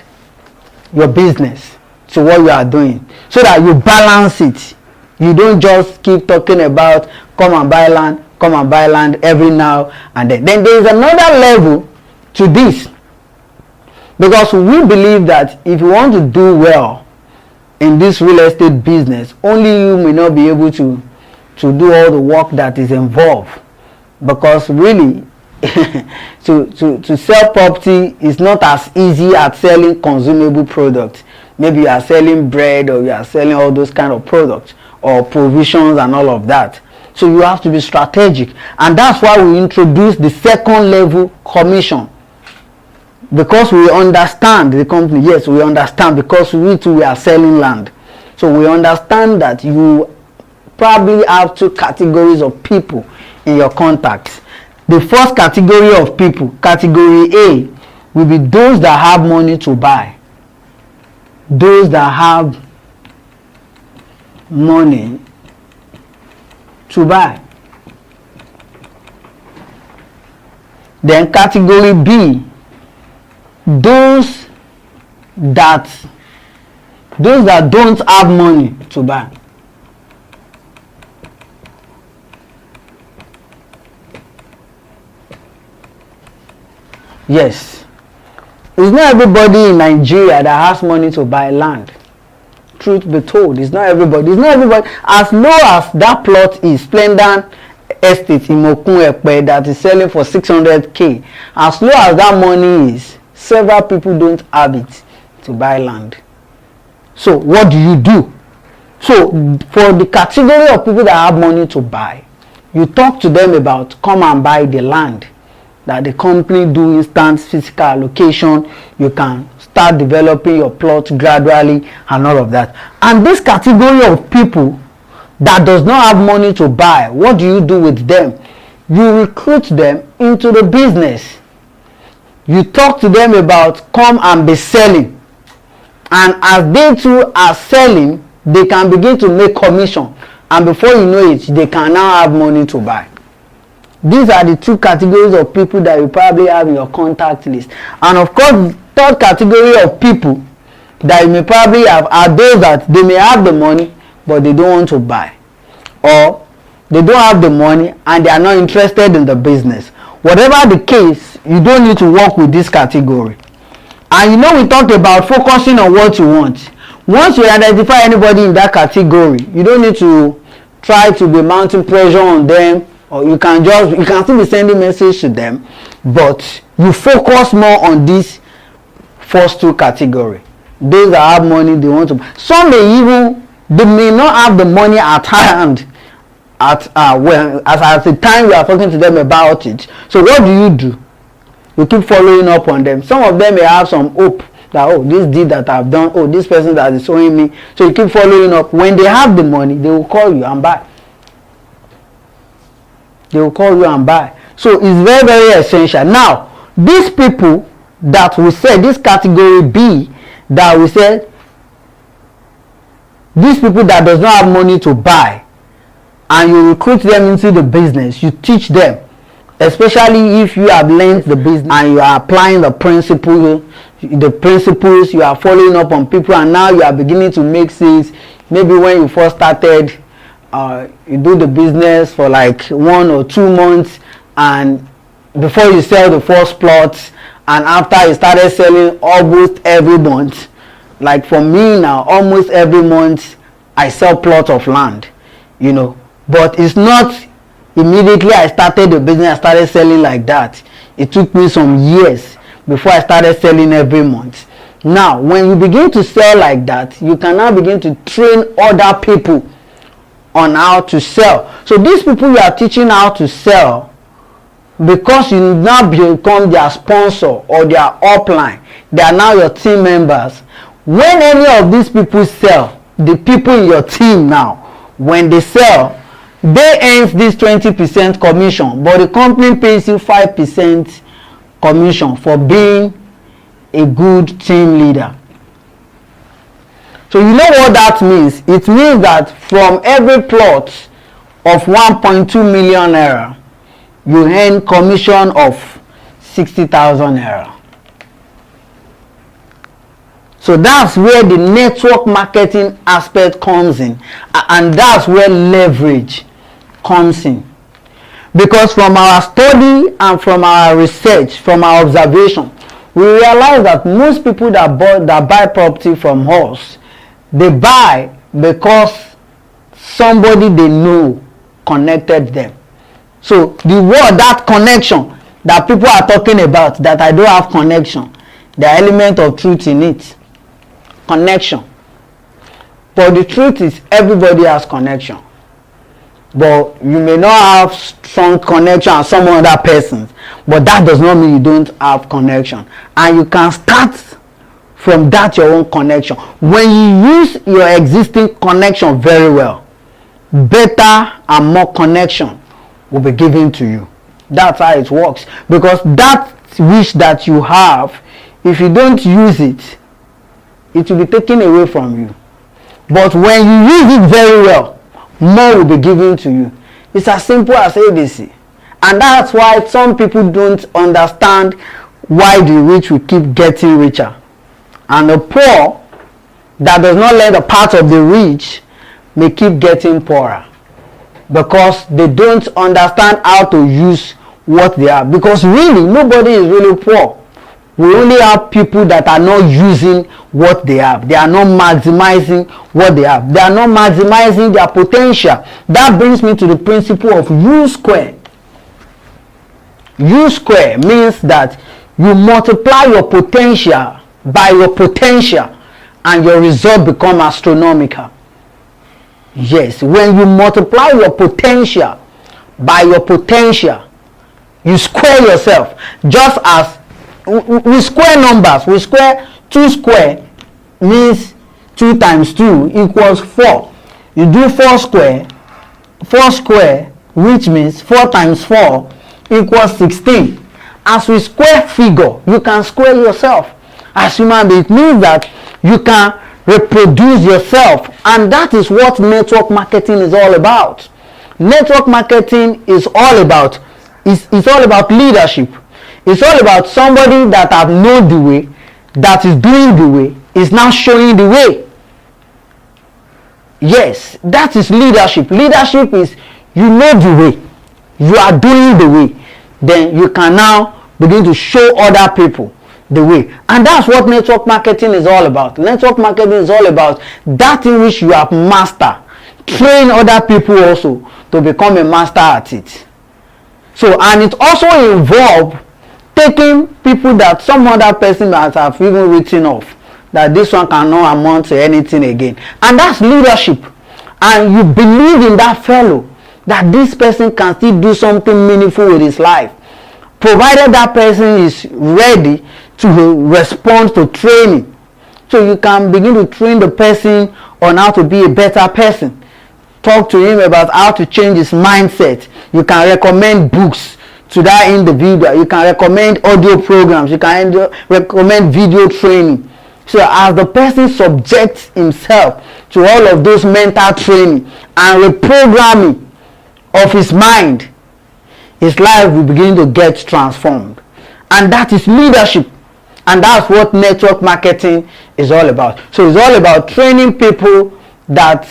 your business to what you are doing, so that you balance it. You don't just keep talking about come and buy land every now and then. Then there is another level to this, because we believe that if you want to do well in this real estate business, only you may not be able to do all the work that is involved, because really to sell property is not as easy as selling consumable products. Maybe you are selling bread, or you are selling all those kind of products or provisions and all of that. So you have to be strategic, and that's why we introduce the second level commission, because we understand the company. Yes, we understand, because we too, we are selling land. So we understand that you probably have two categories of people in your contacts. The first category of people, category A, will be those that have money to buy. Those that have money to buy. Then category B, those that don't have money to buy. Yes, it's not everybody in Nigeria that has money to buy land. Truth be told, it's not everybody. It's not everybody. As low as that plot is, Splendor Estate in Okun-Ado that is selling for 600k, as low as that money is, several people don't have it to buy land. So what do you do? So for the category of people that have money to buy, you talk to them about come and buy the land that the company do instant physical allocation. You can start developing your plot gradually and all of that. And this category of people that does not have money to buy, what do you do with them? You recruit them into the business. You talk to them about come and be selling, and as they too are selling, they can begin to make commission, and before you know it, they can now have money to buy. These are the two categories of people that you probably have in your contact list. And of course, the third category of people that you may probably have are those that they may have the money but they don't want to buy, or they don't have the money and they are not interested in the business. Whatever the case, you don't need to work with this category. And you know, we talked about focusing on what you want. Once you identify anybody in that category, you don't need to try to be mounting pressure on them, or you can still be sending message to them, but you focus more on these first two categories. Those that have money, they want to. Some they may not have the money at hand at the time you are talking to them about it. So what do? You keep following up on them. Some of them may have some hope that, oh, this deed that I've done, oh, this person that is showing me. So you keep following up. When they have the money, they will call you and buy. They will call you and buy. So it's very, very essential. Now, these people that we said, this category B, that we said, these people that does not have money to buy, and you recruit them into the business, you teach them, especially if you have learned the business and you are applying the principles, you are following up on people, and now you are beginning to make sales. Maybe when you first started, you do the business for like 1 or 2 months, and before you sell the first plot, and after you started selling almost every month. Like for me now, almost every month I sell plot of land, you know. But it's not immediately I started the business, I started selling like that. It took me some years before I started selling every month. Now, when you begin to sell like that, you can now begin to train other people on how to sell. So these people you are teaching how to sell, because you now become their sponsor or their upline, they are now your team members. When any of these people sell, the people in your team now, when they sell, they earn this 20% commission, but the company pays you 5% commission for being a good team leader. So you know what that means? It means that from every plot of 1.2 million naira, you earn commission of 60,000 naira. So that's where the network marketing aspect comes in, and that's where leverage comes in. Because from our study and from our research, from our observation, we realize that most people that buy property from us, they buy because somebody they know connected them. So the word, that connection that people are talking about, that I don't have connection, the element of truth in it. connection. But the truth is, everybody has connection. But you may not have strong connection as some other persons, but that does not mean you don't have connection. And you can start from that your own connection. When you use your existing connection very well, better and more connection will be given to you. That's how it works. Because that which that you have, if you don't use it, it will be taken away from you. But when you use it very well, more will be given to you. It's as simple as ABC. And that's why some people don't understand why the rich will keep getting richer, and the poor that does not learn the path of the rich may keep getting poorer, because they don't understand how to use what they have. Because really, nobody is really poor. We only have people that are not using what they have. They are not maximizing what they have. They are not maximizing their potential. That brings me to the principle of U square. U square means that you multiply your potential by your potential and your result become astronomical. Yes, when you multiply your potential by your potential, you square yourself. Just as we square numbers, we square 2 square means 2 times 2 equals 4. You do 4 square, which means 4 times 4 equals 16. As we square figure, you can square yourself. As human beings, it means that you can reproduce yourself, and that is what network marketing is all about. Network marketing is all about it's all about leadership. It's all about somebody that have known the way, that is doing the way, is now showing the way. Yes, that is leadership. Leadership is you know the way, you are doing the way, then you can now begin to show other people the way. And that's what network marketing is all about. Network marketing is all about that in which you have mastered. Train other people also to become a master at it. So, and it also involves taking people that some other person might have even written off, that this one cannot amount to anything again. And that's leadership. And you believe in that fellow, that this person can still do something meaningful with his life, provided that person is ready to respond to training. So you can begin to train the person on how to be a better person. Talk to him about how to change his mindset. You can recommend books to that individual. You can recommend audio programs. You can recommend video training. So as the person subjects himself to all of those mental training and reprogramming of his mind, his life will begin to get transformed. And that is leadership. And that's what network marketing is all about. So it's all about training people that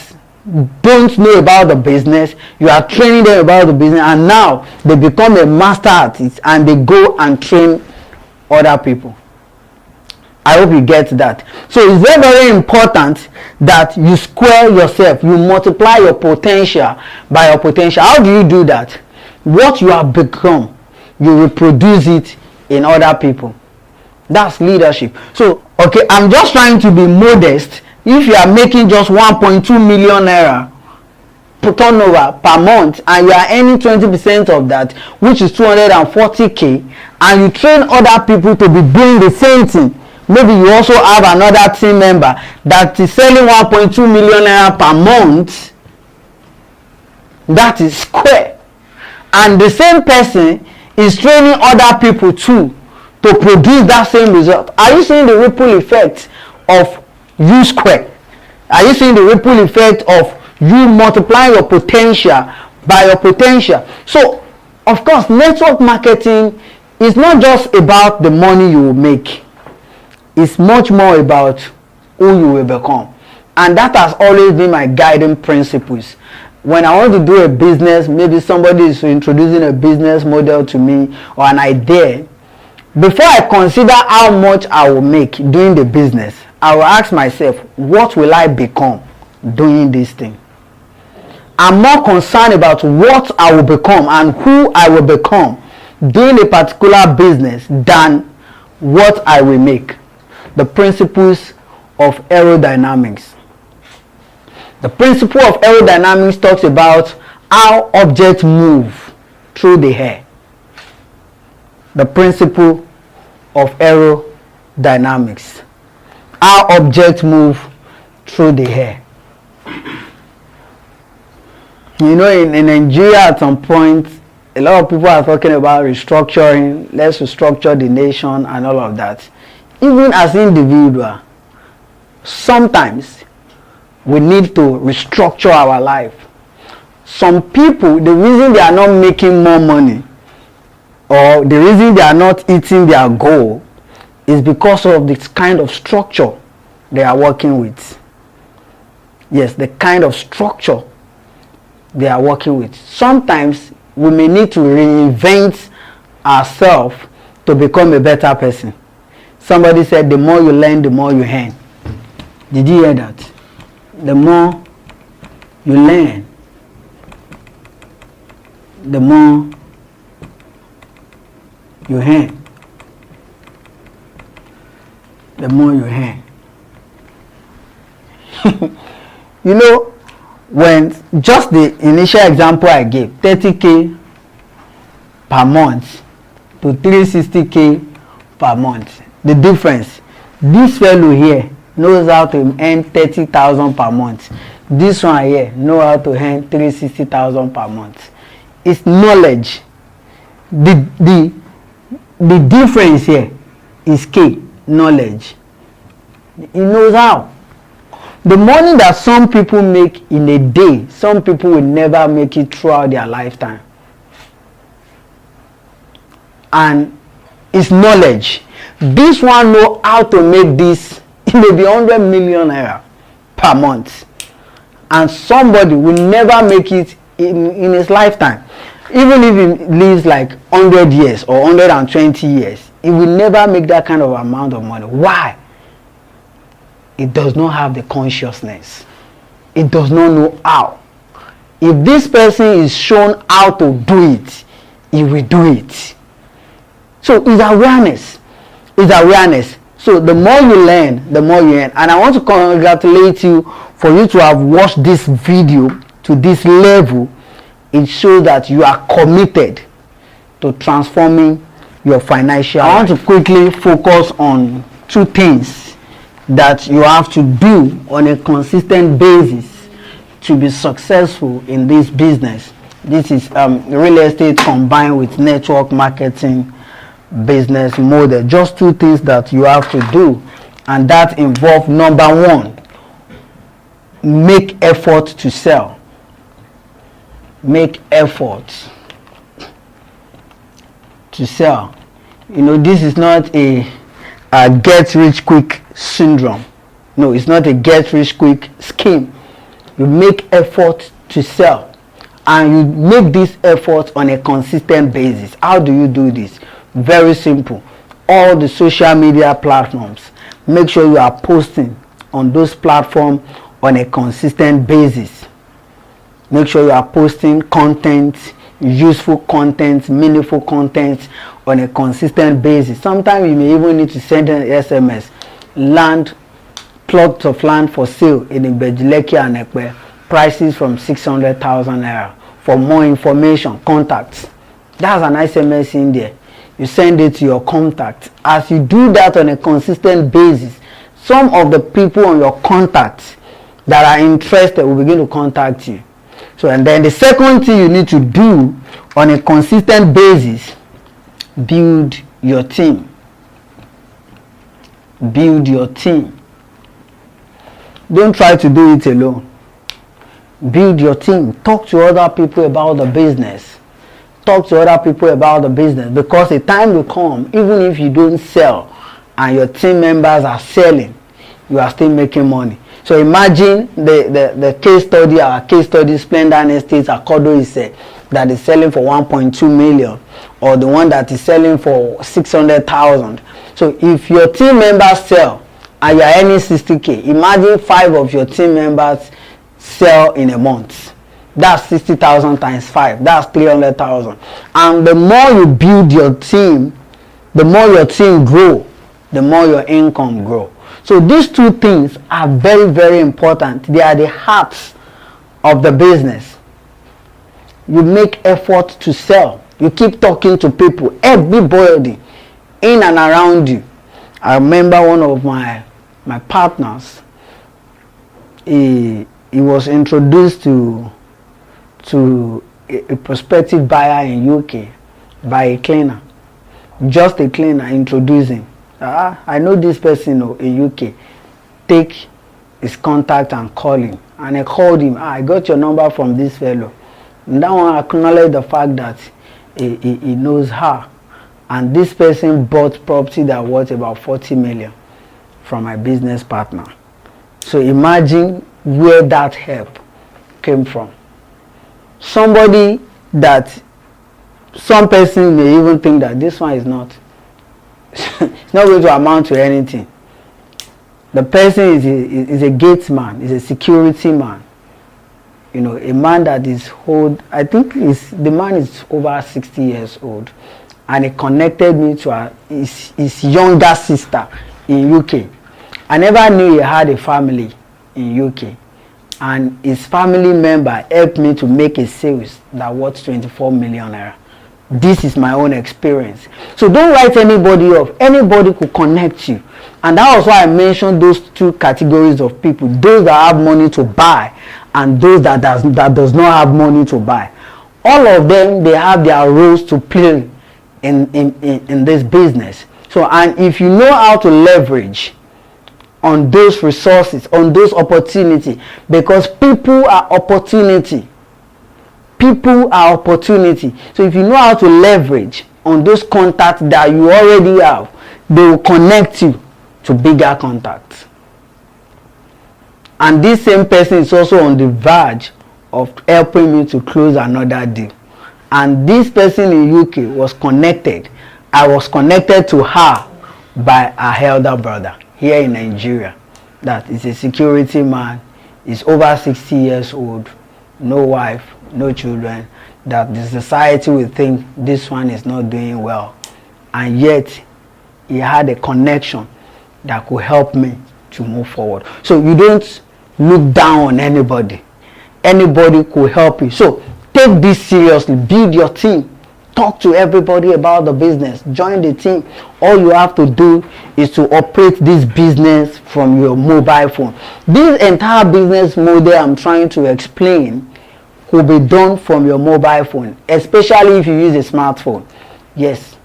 don't know about the business. You are training them about the business, and now they become a master at it, and they go and train other people. I hope you get that. So it's very, very important that you square yourself. You multiply your potential by your potential. How do you do that? What you have become, you reproduce it in other people. That's leadership. So, okay, I'm just trying to be modest. If you are making just 1.2 million naira per turnover per month, and you are earning 20% of that, which is 240k, and you train other people to be doing the same thing, maybe you also have another team member that is selling 1.2 million naira per month, that is square. And the same person is training other people too to produce that same result. Are you seeing the ripple effect of U square? Are you seeing the ripple effect of you multiplying your potential by your potential? So, of course, network marketing is not just about the money you will make. It's much more about who you will become. And that has always been my guiding principles. When I want to do a business, maybe somebody is introducing a business model to me or an idea, before I consider how much I will make doing the business, I will ask myself, what will I become doing this thing? I'm more concerned about what I will become and who I will become doing a particular business than what I will make. The principles of aerodynamics. The principle of aerodynamics talks about how objects move through the air. The principle of aerodynamics. How objects move through the air. You know, in Nigeria at some point, a lot of people are talking about restructuring, let's restructure the nation and all of that. Even as individuals, sometimes we need to restructure our life. Some people, the reason they are not making more money or the reason they are not hitting their goal is because of this kind of structure they are working with. Yes, the kind of structure they are working with. Sometimes we may need to reinvent ourselves to become a better person. Somebody said the more you learn, the more you earn. Did you hear that? The more you learn, the more you earn. The more you earn. You know, when just the initial example I gave, 30K per month to 360K per month, the difference, this fellow here knows how to earn 30,000 per month. This one here knows how to earn 360,000 per month. It's knowledge. The difference here is K, knowledge. He knows how. The money that some people make in a day, some people will never make it throughout their lifetime. And it's knowledge. This one know how to make this, it may be 100 million naira per month. And somebody will never make it in his lifetime. Even if he lives like 100 years or 120 years, he will never make that kind of amount of money. Why? It does not have the consciousness. It does not know how. If this person is shown how to do it, he will do it. So it's awareness. It's awareness. So the more you learn, the more you earn. And I want to congratulate you for you to have watched this video to this level. It shows that you are committed to transforming your financial life. I want to quickly focus on two things that you have to do on a consistent basis to be successful in this business. This is real estate combined with network marketing business model. Just two things that you have to do, and that involve: number one, make effort to sell. Make effort to sell. You know, this is not a get rich quick syndrome. No, it's not a get rich quick scheme. You make effort to sell, and you make this effort on a consistent basis. How do you do this? Very simple. All the social media platforms, make sure you are posting on those platforms on a consistent basis. Make sure you are posting content, useful content, meaningful content on a consistent basis. Sometimes you may even need to send an SMS. Land, plots of land for sale in Lekki-Ajah, prices from 600,000 naira. For more information, contact. That's an SMS in there. You send it to your contact. As you do that on a consistent basis, some of the people on your contact that are interested will begin to contact you. So, and then the second thing you need to do on a consistent basis, build your team. Build your team. Don't try to do it alone. Build your team. Talk to other people about the business. Talk to other people about the business, because a time will come, even if you don't sell and your team members are selling, you are still making money. So imagine the case study, our case study, Splendor Estates, Oko-Ado is that is selling for 1.2 million, or the one that is selling for 600,000. So if your team members sell and you are earning 60K, imagine 5 of your team members sell in a month. That's 60,000 times 5. That's 300,000. And the more you build your team, the more your team grow, the more your income grow. So So these two things are very, very important. They are the hearts of the business. You make effort to sell. You keep talking to people, everybody in and around you. I remember one of my partners, he was introduced to a prospective buyer in UK by a cleaner. Just a cleaner introducing. I know this person in UK. Take his contact and call him. And I called him. I got your number from this fellow. And that one acknowledged the fact that he knows her. And this person bought property that was about 40 million from my business partner. So imagine where that help came from. Somebody that some person may even think that this one is not it's not going to amount to anything. The person is a gate man, is a security man. You know, a man that is old. I think the man is over 60 years old, and he connected me to his younger sister in UK. I never knew he had a family in UK, and his family member helped me to make a sales that worth 24 million naira. This is my own experience. So don't write anybody off. Anybody could connect you. And that was why I mentioned those two categories of people. Those that have money to buy and those that does not have money to buy. All of them, they have their roles to play in this business. So, and if you know how to leverage on those resources, on those opportunities, because people are opportunity. People are opportunity. So if you know how to leverage on those contacts that you already have, they will connect you to bigger contacts. And this same person is also on the verge of helping me to close another deal. And this person in UK was connected. I was connected to her by her elder brother here in Nigeria. That is a security man. He's over 60 years old, no wife, no children, that the society will think this one is not doing well, and yet he had a connection that could help me to move forward. So you don't look down on anybody. Anybody could help you. So take this seriously. Build your team. Talk to everybody about the business. Join the team. All you have to do is to operate this business from your mobile phone. This entire business model I'm trying to explain will be done from your mobile phone, especially if you use a smartphone. Yes,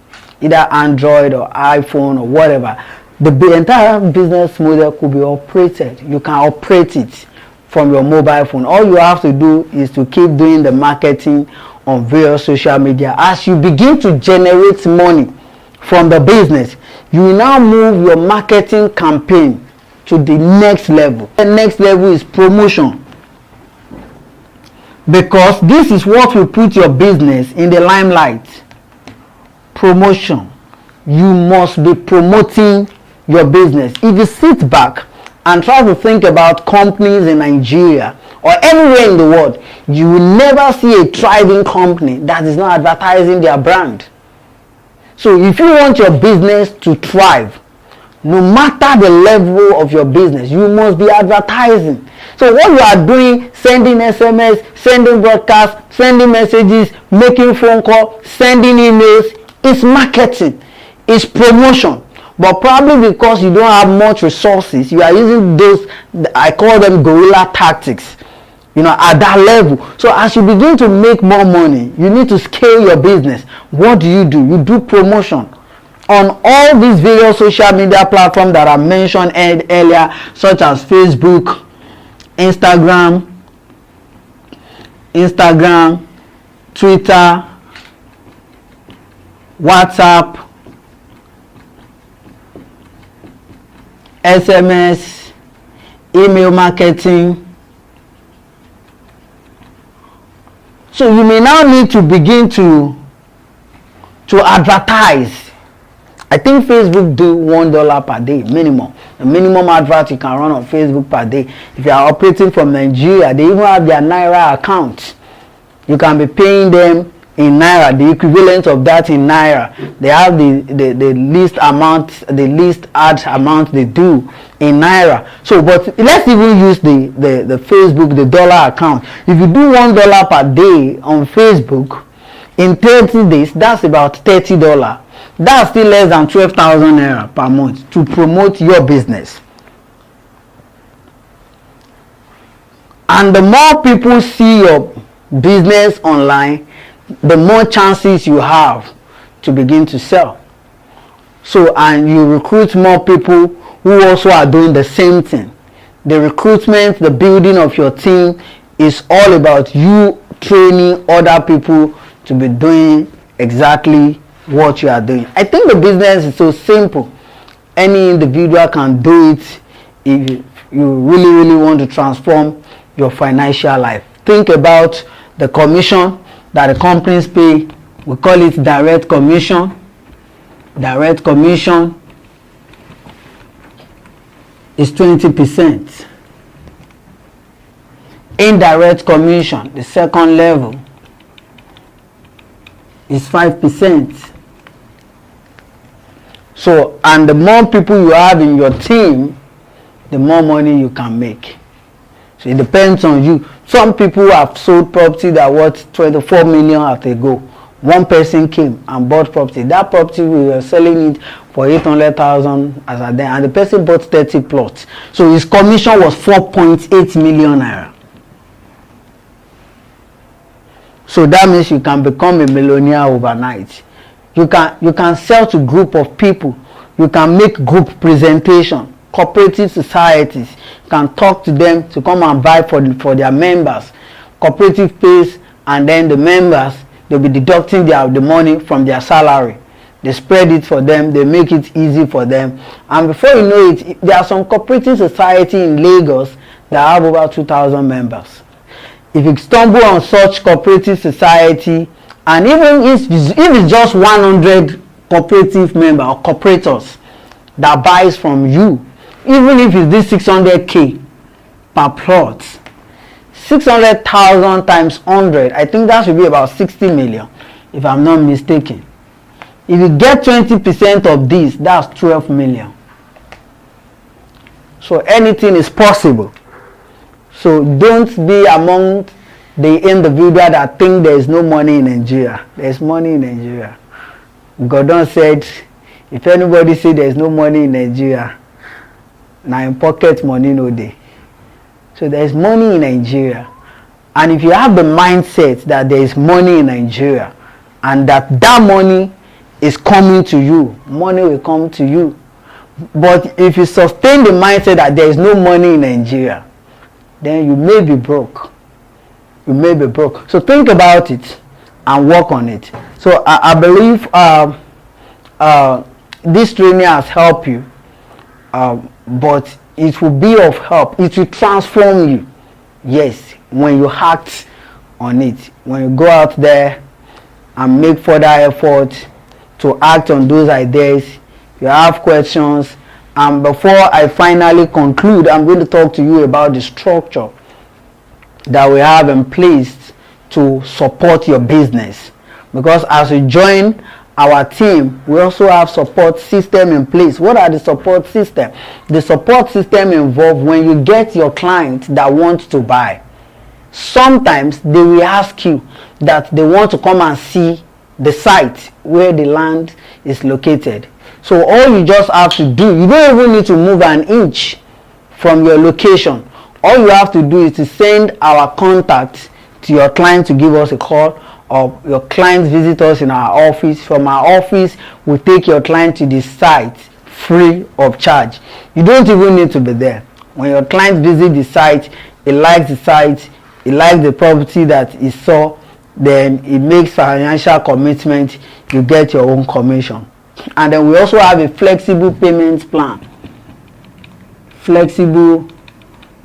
either Android or iPhone or whatever. The entire business model could be operated. You can operate it from your mobile phone. All you have to do is to keep doing the marketing on various social media. As you begin to generate money from the business, you will now move your marketing campaign to the next level. The next level is promotion. Because this is what will put your business in the limelight. Promotion. You must be promoting your business. If you sit back and try to think about companies in Nigeria or anywhere in the world, you will never see a thriving company that is not advertising their brand. So if you want your business to thrive, no matter the level of your business, you must be advertising. So what you are doing, sending SMS, sending broadcasts, sending messages, making phone calls, sending emails, is marketing, is promotion. But probably because you don't have much resources, you are using those, I call them guerrilla tactics, you know, at that level. So as you begin to make more money, you need to scale your business. What do? You do promotion on all these various social media platforms that I mentioned earlier, such as Facebook, Instagram, Twitter, WhatsApp, SMS, email marketing. So you may now need to begin to advertise. I think Facebook do $1 per day minimum. The minimum advert you can run on Facebook per day. If you are operating from Nigeria, they even have their naira account. You can be paying them in naira, the equivalent of that in naira. They have the least amount, the least add amount they do in naira. So, but let's even use the Facebook, the dollar account. If you do $1 per day on Facebook, in 30 days, that's about $30. That's still less than 12,000 naira per month to promote your business. And the more people see your business online, the more chances you have to begin to sell. So, and you recruit more people who also are doing the same thing. The recruitment, the building of your team is all about you training other people to be doing exactly what you are doing. I think the business is so simple. Any individual can do it if you really want to transform your financial life. Think about the commission that the companies pay. We call it direct commission. Direct commission is 20%. Indirect commission, the second level, is 5%. So, and the more people you have in your team, the more money you can make. So it depends on you. Some people have sold property that worth 24 million at a go. One person came and bought property. That property, we were selling it for 800,000 as a day, and the person bought 30 plots. So his commission was 4.8 million naira. So that means you can become a millionaire overnight. You can sell to group of people. You can make group presentation. Cooperative societies, you can talk to them to come and buy for their members. Cooperative pays, and then the members, they'll be deducting the money from their salary. They spread it for them, they make it easy for them, and before you know it, there are some cooperative society in Lagos that have over 2,000 members. If you stumble on such cooperative society, and even if it's just 100 cooperative member or cooperators that buys from you, even if it's this 600k per plot, 600,000 times 100, I think that should be about 60 million, if I'm not mistaken. If you get 20% of this, that's 12 million. So anything is possible. So don't be among the individual that think there is no money in Nigeria. There is money in Nigeria. Gordon said, if anybody say there is no money in Nigeria, now in pocket money no day. So there is money in Nigeria, and if you have the mindset that there is money in Nigeria and that money is coming to you, money will come to you. But if you sustain the mindset that there is no money in Nigeria, then you may be broke. You may be broke. So think about it and work on it. So I believe this training has helped you. But it will be of help. It will transform you. Yes, when you act on it. When you go out there and make further effort to act on those ideas, you have questions. And before I finally conclude, I'm going to talk to you about the structure that we have in place to support your business. Because as you join our team, we also have support system in place. What are the support system? The support system involves when you get your client that wants to buy. Sometimes they will ask you that they want to come and see the site where the land is located. So all you just have to do, you don't even need to move an inch from your location. All you have to do is to send our contact to your client to give us a call, or your client visit us in our office. From our office, we take your client to the site free of charge. You don't even need to be there. When your client visits the site, he likes the site, he likes the property that he saw, then he makes financial commitment, you get your own commission. And then we also have a flexible payment plan. Flexible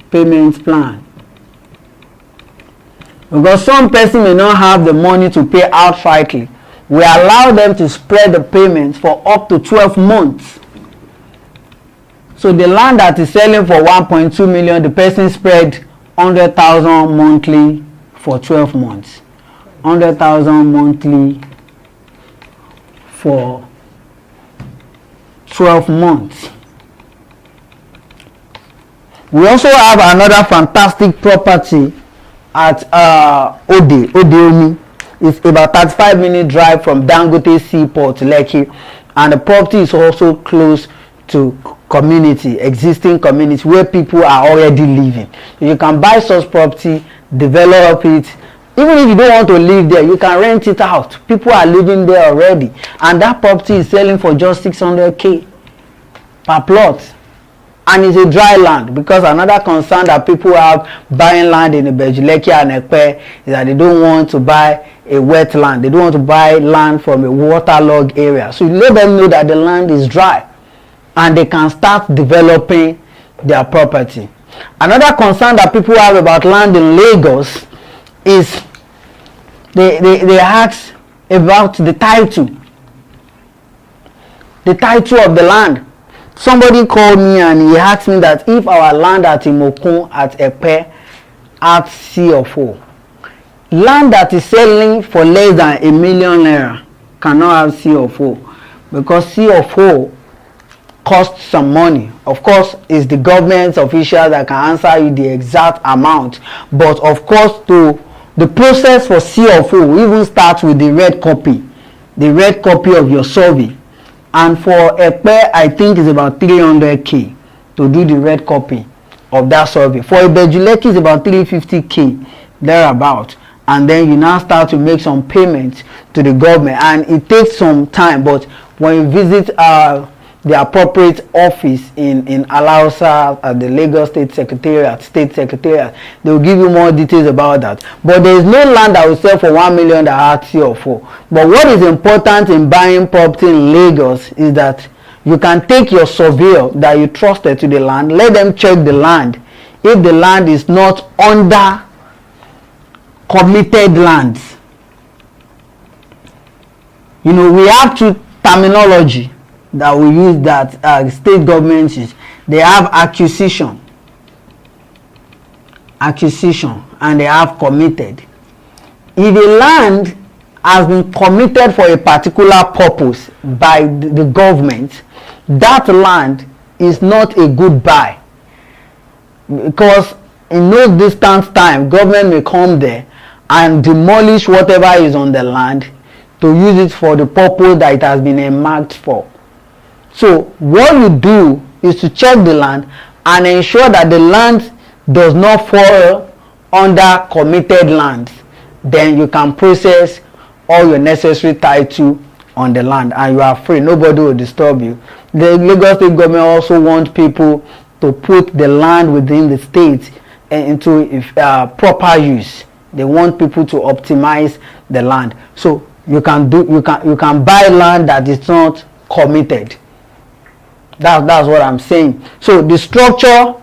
payment plan. Because some person may not have the money to pay outrightly, we allow them to spread the payments for up to 12 months. So the land that is selling for 1.2 million, the person spread 100,000 monthly for 12 months. 100,000 monthly for 12 months. We also have another fantastic property at Odeomi. It's about 35-minute drive from Dangote Seaport, Lekki, and the property is also close to existing community where people are already living. You can buy such property, develop it. Even if you don't want to live there, you can rent it out. People are living there already, and that property is selling for just 600k per plot. And it's a dry land, because another concern that people have buying land in Lekki and Ekpe is that they don't want to buy a wet land. They don't want to buy land from a waterlogged area. So you let them know that the land is dry and they can start developing their property. Another concern that people have about land in Lagos is they ask about the title of the land. Somebody called me and he asked me that if our land at Imokun at Epe at C of O, land that is selling for less than ₦1 million cannot have C of O, because C of O costs some money. Of course, it's the government official that can answer you the exact amount, but of course the process for C of O even starts with the red copy of your survey. And for Epe, I think it's about 300k to do the red copy of that survey. For Lekki, it's about 350k thereabout. And then you now start to make some payments to the government, and it takes some time. But when you visit the appropriate office in Alausa at the Lagos State Secretariat, they will give you more details about that. But there is no land that will sell for 1 million that has C of O. But what is important in buying property in Lagos is that you can take your surveyor that you trusted to the land, let them check the land. If the land is not under committed lands, we have two terminology that we use, that state governments use. They have acquisition, and they have committed. If a land has been committed for a particular purpose by the government, that land is not a good buy, because in no distant time government may come there and demolish whatever is on the land to use it for the purpose that it has been earmarked for. So what you do is to check the land and ensure that the land does not fall under committed lands. Then you can process all your necessary title on the land and you are free. Nobody will disturb you. The Lagos State government also want people to put the land within the state into proper use. They want people to optimize the land. So you can buy land that is not committed. That's what I'm saying. So the structure,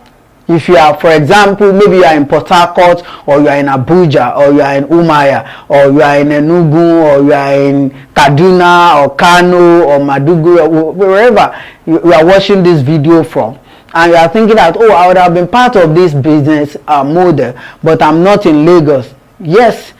if you are, for example, maybe you are in Port Harcourt, or you are in Abuja, or you are in Umuahia, or you are in Enugu, or you are in Kaduna, or Kano, or Maiduguri, or wherever you are watching this video from, and you are thinking that, oh, I would have been part of this business model, but I'm not in Lagos. Yes,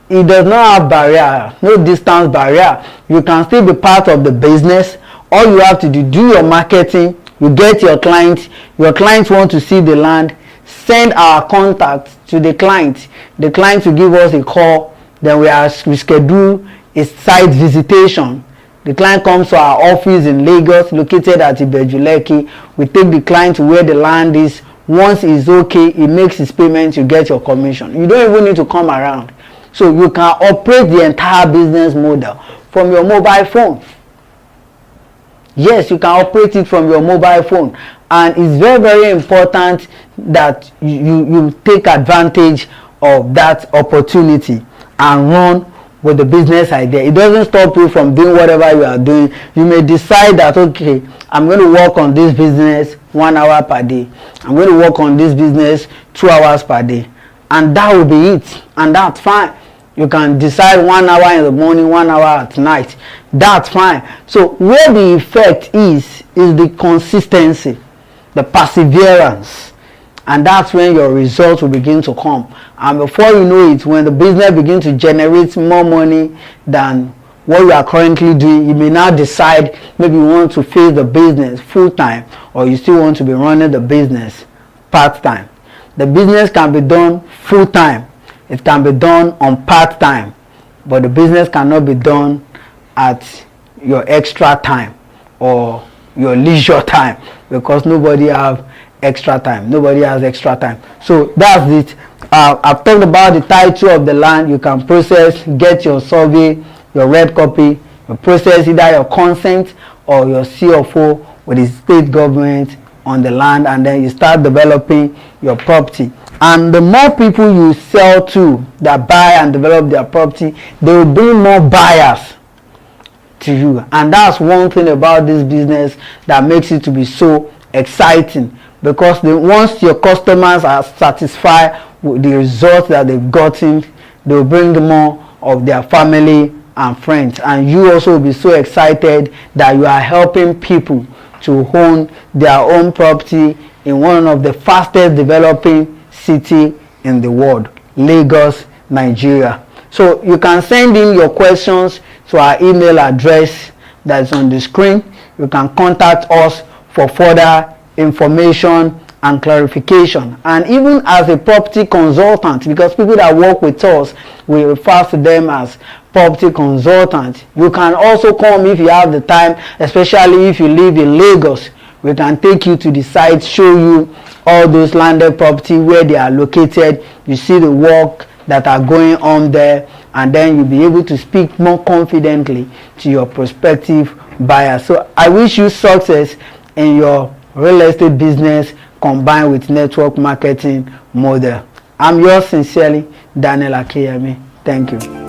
it does not have barrier, no distance barrier. You can still be part of the business. All you have to do your marketing, you get your clients want to see the land, send our contact to the client. The client will give us a call, then we schedule a site visitation. The client comes to our office in Lagos, located at Lekki. We take the client to where the land is. Once it's okay, he makes his payment, you get your commission. You don't even need to come around. So you can operate the entire business model from your mobile phone. Yes, you can operate it from your mobile phone, and it's very, very important that you take advantage of that opportunity and run with the business idea. It doesn't stop you from doing whatever you are doing. You may decide that, okay, I'm going to work on this business 1 hour per day. I'm going to work on this business 2 hours per day, and that will be it, and that's fine. You can decide 1 hour in the morning, 1 hour at night. That's fine. So where the effect is the consistency, the perseverance, and that's when your results will begin to come. And before you know it, when the business begins to generate more money than what you are currently doing, you may now decide maybe you want to face the business full time, or you still want to be running the business part time. The business can be done full time, it can be done on part time, but the business cannot be done at your extra time or your leisure time, because nobody have extra time. Nobody has extra time. So that's it. I've talked about the title of the land. You can process, get your survey, your red copy, you process either your consent or your CFO with the state government on the land, and then you start developing your property. And the more people you sell to that buy and develop their property, they will bring more buyers to you. And that's one thing about this business that makes it to be so exciting, because once your customers are satisfied with the results that they've gotten, they'll bring more of their family and friends, and you also will be so excited that you are helping people to own their own property in one of the fastest developing city in the world, Lagos, Nigeria. So you can send in your questions to our email address that's on the screen. You can contact us for further information and clarification, and even as a property consultant, because people that work with us, we refer to them as property consultants. You can also come if you have the time, especially if you live in Lagos. We can take you to the site, show you all those landed property where they are located. You see the work that are going on there, and then you'll be able to speak more confidently to your prospective buyer. So I wish you success in your real estate business combined with network marketing model. I'm yours sincerely, Daniel Akinyemi. Thank you.